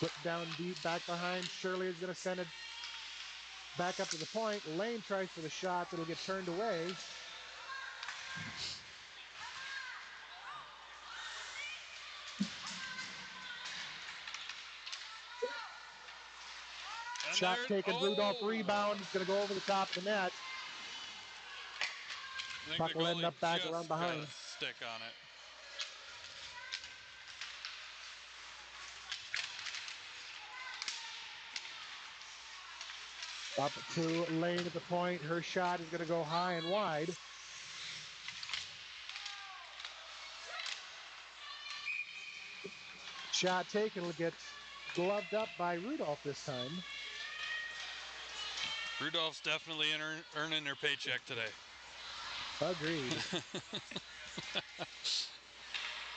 Put down deep, back behind. Shirley is going to send it back up to the point. Lane tries for the shot. It'll get turned away. And Shot taken. Rudolph rebound. It's going to go over the top of the net. Puck will end up back around behind. Got a stick on it. Up to Lane at the point. Her shot is going to go high and wide. Shot taken will get gloved up by Rudolph this time. Rudolph's definitely earning her paycheck today. Agreed.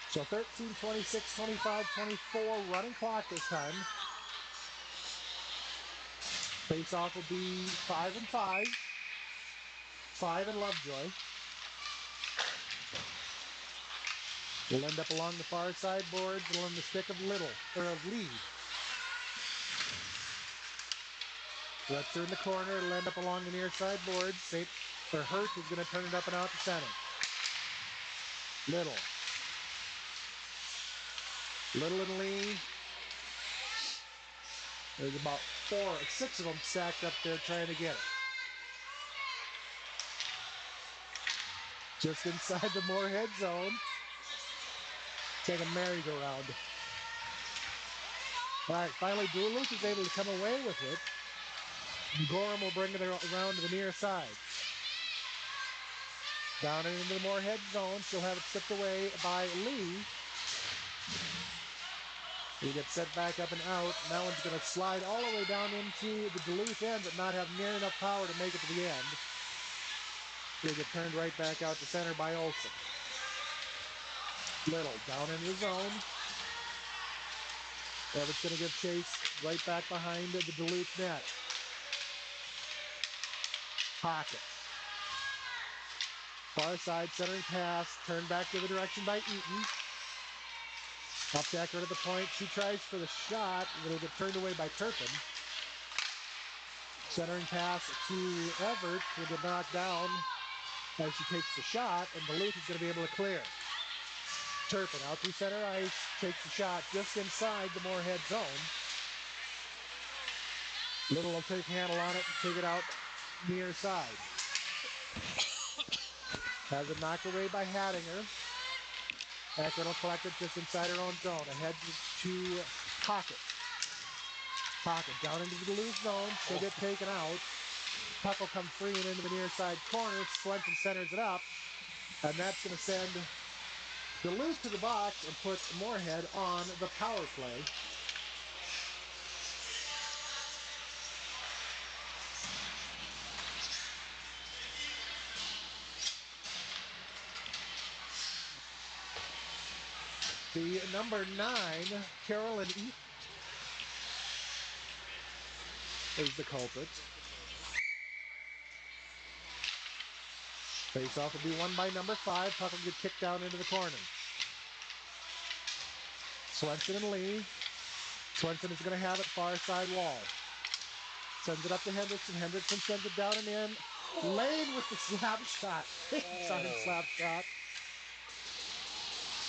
So 13, 26, 25, 24, running clock this time. Face-off will be 5 and 5. 5 and Lovejoy. Will end up along the far side boards, along the stick of Lee. Retzer in the corner. It'll end up along the near side boards. Hurt is going to turn it up and out to center. Little and Lee. There's about 6 of them stacked up there trying to get it. Just inside the Moorhead zone. Take a merry-go-round. All right, finally Duluth is able to come away with it. Gorham will bring it around to the near side. Down and into the Moorhead zone. She'll have it stripped away by Lee. He gets set back up and out. And that one's going to slide all the way down into the Duluth end, but not have near enough power to make it to the end. He'll get turned right back out to center by Olsen. Little down in the zone. Everett's going to get chased right back behind the Duluth net. Pocket. Far side centering pass. Turned back the other direction by Eaton. Up decker to the point. She tries for the shot. It'll get turned away by Turpin. Centering pass to Everett. Will get knocked down as she takes the shot, and Duluth is going to be able to clear. Turpin out through center ice. Takes the shot just inside the Moorhead zone. Little will take handle on it and take it out near side. Has it knocked away by Hattinger. Akron will collect it just inside her own zone. Ahead to Pocket. Pocket down into the Duluth zone. She'll get taken out. Puck will come free and into the near side corner. Swenson centers it up. And that's going to send Duluth to the box and put Moorhead on the power play. The number 9, Carolyn Eaton, is the culprit. Face-off will be won by number 5. Puck will get kicked down into the corner. Swenson and Lee. Swenson is going to have it far side wall. Sends it up to Hendrickson. Hendrickson sends it down and in. Lane with the slap shot. Sorry, slap shot.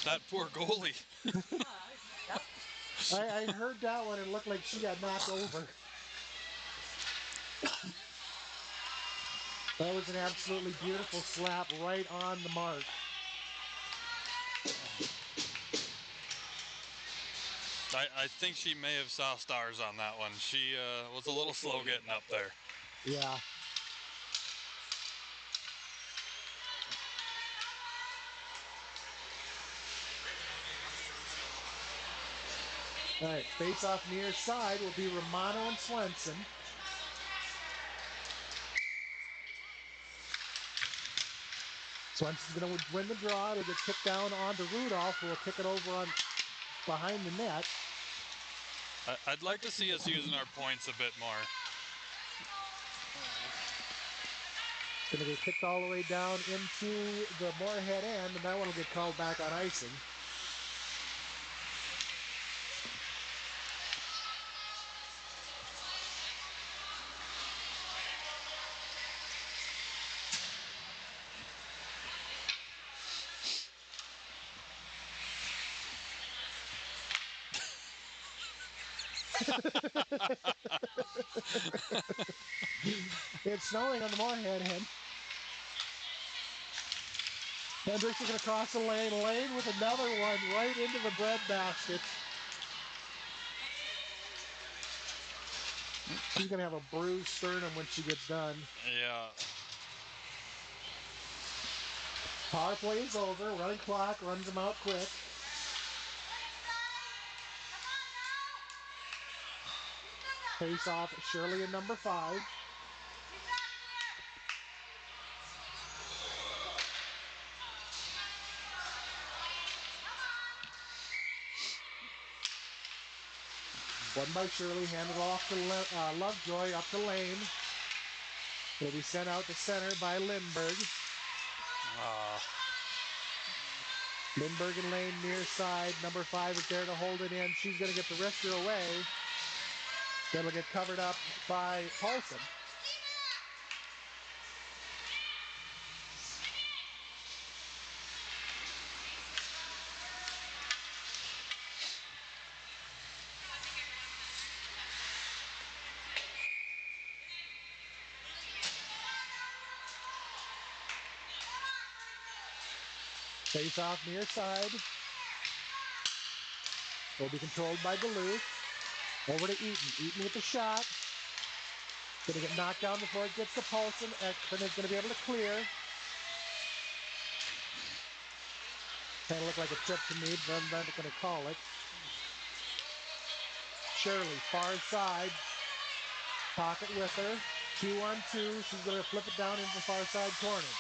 That poor goalie. I heard that one and it looked like she got knocked over. That was an absolutely beautiful slap right on the mark. I think she may have saw stars on that one. She was a little slow getting up there. Yeah. All right, face off near side will be Romano and Swenson. Swenson's going to win the draw. It'll get kicked down onto Rudolph, who will kick it over on behind the net. I'd like to see us using our points a bit more. It's going to get kicked all the way down into the Moorhead end, and that one will get called back on icing. It's snowing on the Moorhead end. Hendricks is going to cross the lane. Lane with another one right into the breadbasket. She's going to have a bruised sternum when she gets done. Yeah. Power play is over. Running clock runs them out quick. Face off Shirley in number 5. One by Shirley, handed off to Lovejoy, up to Lane. It'll be sent out to center by Lindbergh. Lindbergh and Lane near side. Number 5 is there to hold it in. She's going to get the wrister away. Then it'll get covered up by Paulson. Face off near side. Will be controlled by Duluth. Over to Eaton. Eaton with the shot. Going to get knocked down before it gets to Paulson. Ekman is going to be able to clear. Kind of look like a trip to me, but I'm not going to call it. Shirley, far side. Pocket with her. 2-on-2. She's going to flip it down into the far side corner.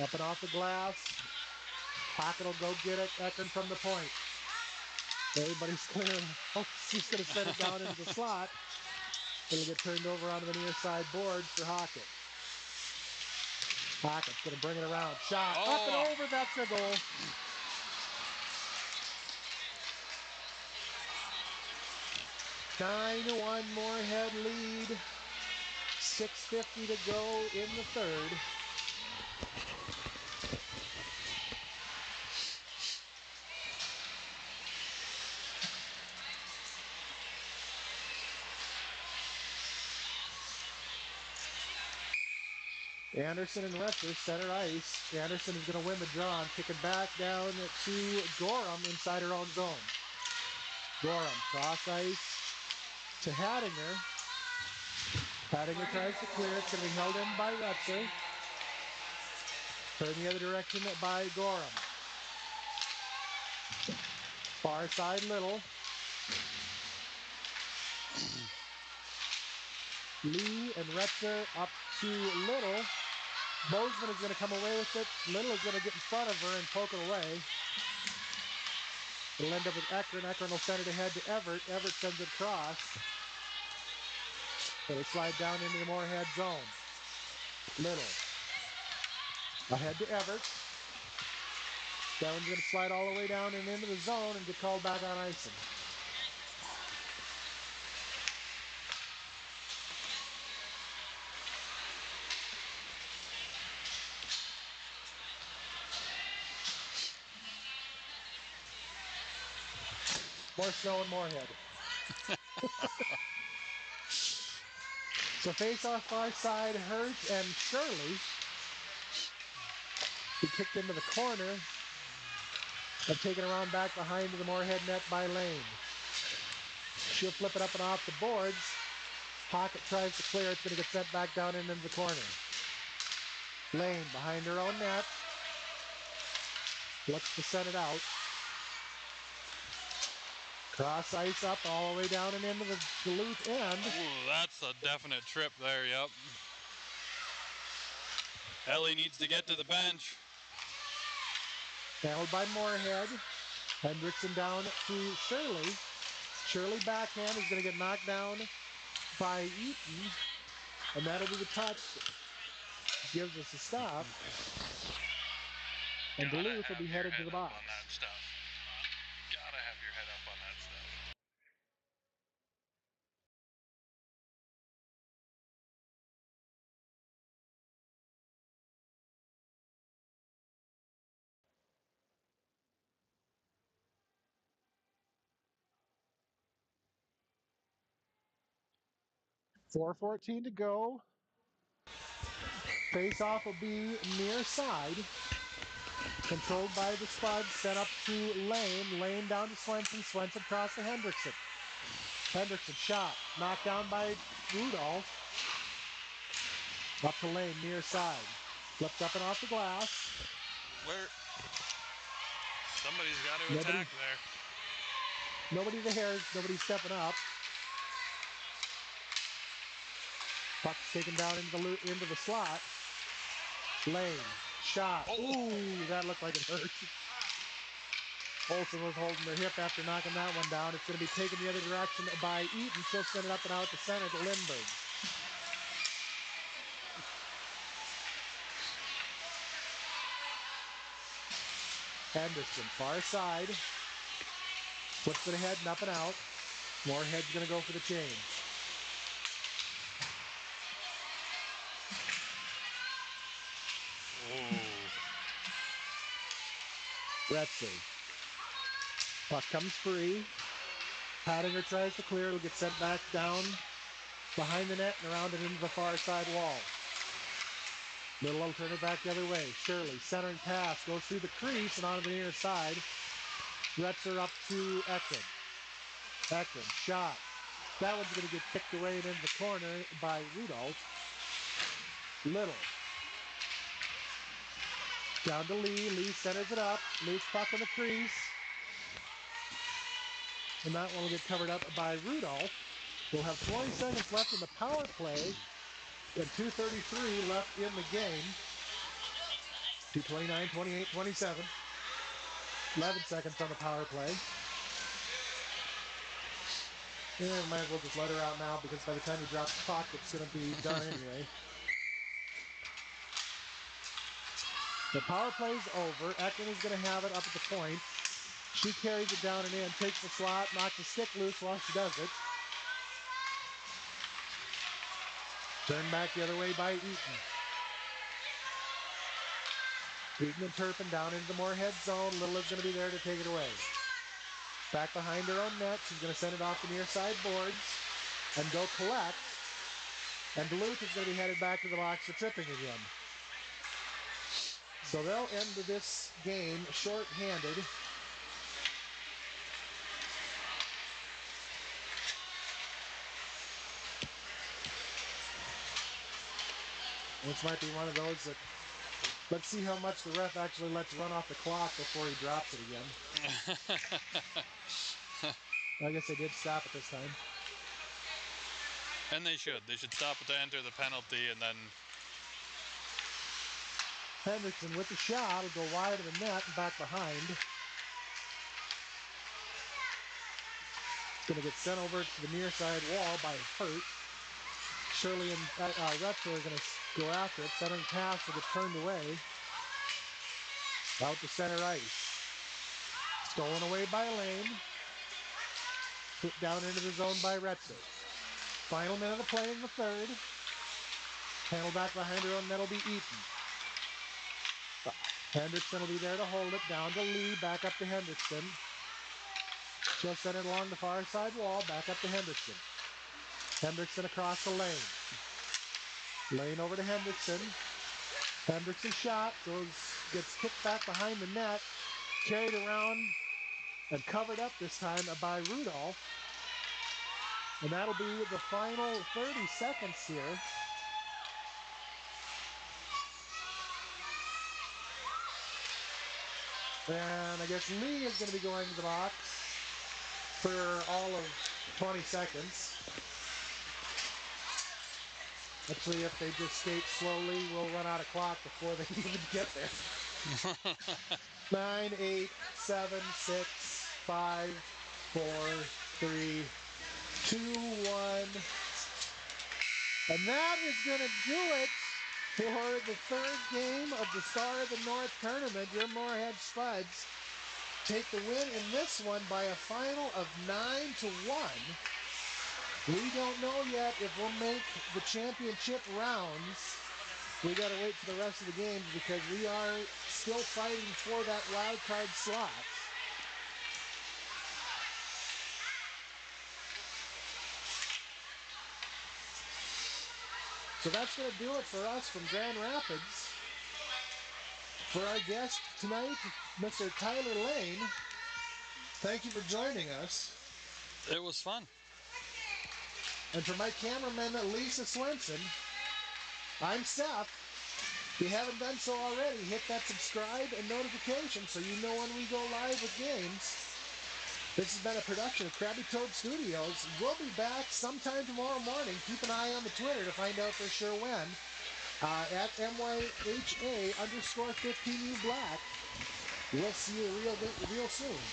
Up and off the glass. Pocket will go get it. Ekman from the point. Everybody's clear. Oh, she's going to set it down into the slot. It'll get turned over onto the near side board for Hockett. Hockett's going to bring it around. Shot. Up and over. That's the goal. (9-1) Moorhead lead. 6:50 to go in the third. Anderson and Retzer center ice. Anderson is going to win the draw and kick it back down to Gorham inside her own zone. Gorham cross ice to Hattinger. Hattinger tries to clear. It's going to be held in by Retzer. Turn the other direction by Gorham. Far side Little. Lee and Retzer up to Little. Bozeman is going to come away with it. Little is going to get in front of her and poke it away. It'll end up with Ekman. Ekman will send it ahead to Everett. Everett sends it across. It'll slide down into the Moorhead zone. Little. Ahead to Everett. That one's going to slide all the way down and into the zone and get called back on icing. More snow in Moorhead. So face off far side, Hurt and Shirley. He kicked into the corner and taken around back behind the Moorhead net by Lane. She'll flip it up and off the boards. Pocket tries to clear. It's going to get sent back down into the corner. Lane behind her own net. Looks to set it out. Cross ice up all the way down and into the Duluth end. Ooh, that's a definite trip there, yep. Ellie needs to get to the bench. Handled by Moorhead. Hendrickson down to Shirley. Shirley backhand is going to get knocked down by Eaton. And that'll be the touch. Gives us a stop. And Duluth will be headed to the box. On that stuff. Gotta have your head up on that stuff. .4:14 to go. Face-off will be near side. Controlled by the Spuds, sent up to Lane. Lane down to Swenson. Swenson across to Hendrickson. Hendrickson shot. Knocked down by Rudolph. Up to Lane, near side. Flipped up and off the glass. Where? Somebody's got to attack there. Nobody there. Nobody's stepping up. Puck's taken down into the slot. Lane. Shot. Oh. Ooh, that looked like it hurt. Olsen was holding her hip after knocking that one down. It's going to be taken the other direction by Eaton. She'll send it up and out to center to Lindbergh. Henderson, far side. Flips it ahead and up and out. Moorhead's going to go for the change. Retzer. Puck comes free. Pattinger tries to clear. It'll get sent back down behind the net and around and into the far side wall. Little will turn it back the other way. Shirley, centering pass, goes through the crease and onto the near side. Retzer up to Eckren. Eckren, shot. That one's going to get kicked away and into the corner by Rudolph. Little. Down to Lee. Lee centers it up. Loose puck in the crease. And that one will get covered up by Rudolph. We'll have 20 seconds left in the power play. And 2:33 left in the game. 2:29, 28, 27. 11 seconds on the power play. Yeah, might as well just let her out now because by the time you drop the puck, it's going to be done anyway. The power play's over. Eckman is going to have it up at the point. She carries it down and in, takes the slot, knocks the stick loose while she does it. Turned back the other way by Eaton. Eaton and Turpin down into the Moorhead zone. Little is going to be there to take it away. Back behind her own net. She's going to send it off the near side boards and go collect. And Duluth is going to be headed back to the box for tripping again. So they'll end this game short-handed. This might be one of those that, let's see how much the ref actually lets run off the clock before he drops it again. I guess they did stop it this time. And they should. They should stop it to enter the penalty and then... Henderson with the shot will go wide of the net and back behind. It's going to get sent over to the near side wall by Hurt. Shirley and Retzer are going to go after it. Centering pass will get turned away. Out to center ice. Stolen away by Lane. Put down into the zone by Retzer. Final minute of play in the third. Handled back behind her own net will be Eaton. Hendrickson will be there to hold it. Down to Lee. Back up to Hendrickson. She'll send it along the far side wall, back up to Hendrickson. Hendrickson across the lane. Lane over to Hendrickson. Hendrickson shot, gets kicked back behind the net, carried around and covered up this time by Rudolph. And that'll be the final 30 seconds here. And I guess Lee is going to be going to the box for all of 20 seconds. Actually, if they just skate slowly, we'll run out of clock before they even get there. 9, 8, 7, 6, 5, 4, 3, 2, 1. And that is going to do it for the third game of the Star of the North tournament. Your Moorhead Spuds take the win in this one by a final of 9-1. We don't know yet if we'll make the championship rounds. We got to wait for the rest of the games because we are still fighting for that wild card slot. So that's going to do it for us from Grand Rapids. For our guest tonight, Mr. Tyler Lane, thank you for joining us. It was fun. And for my cameraman, Lisa Swenson, I'm Seth. If you haven't done so already, hit that subscribe and notification so you know when we go live with games. This has been a production of Krabby Toad Studios. We'll be back sometime tomorrow morning. Keep an eye on the Twitter to find out for sure when. At MYHA_15UBlack. We'll see you real soon.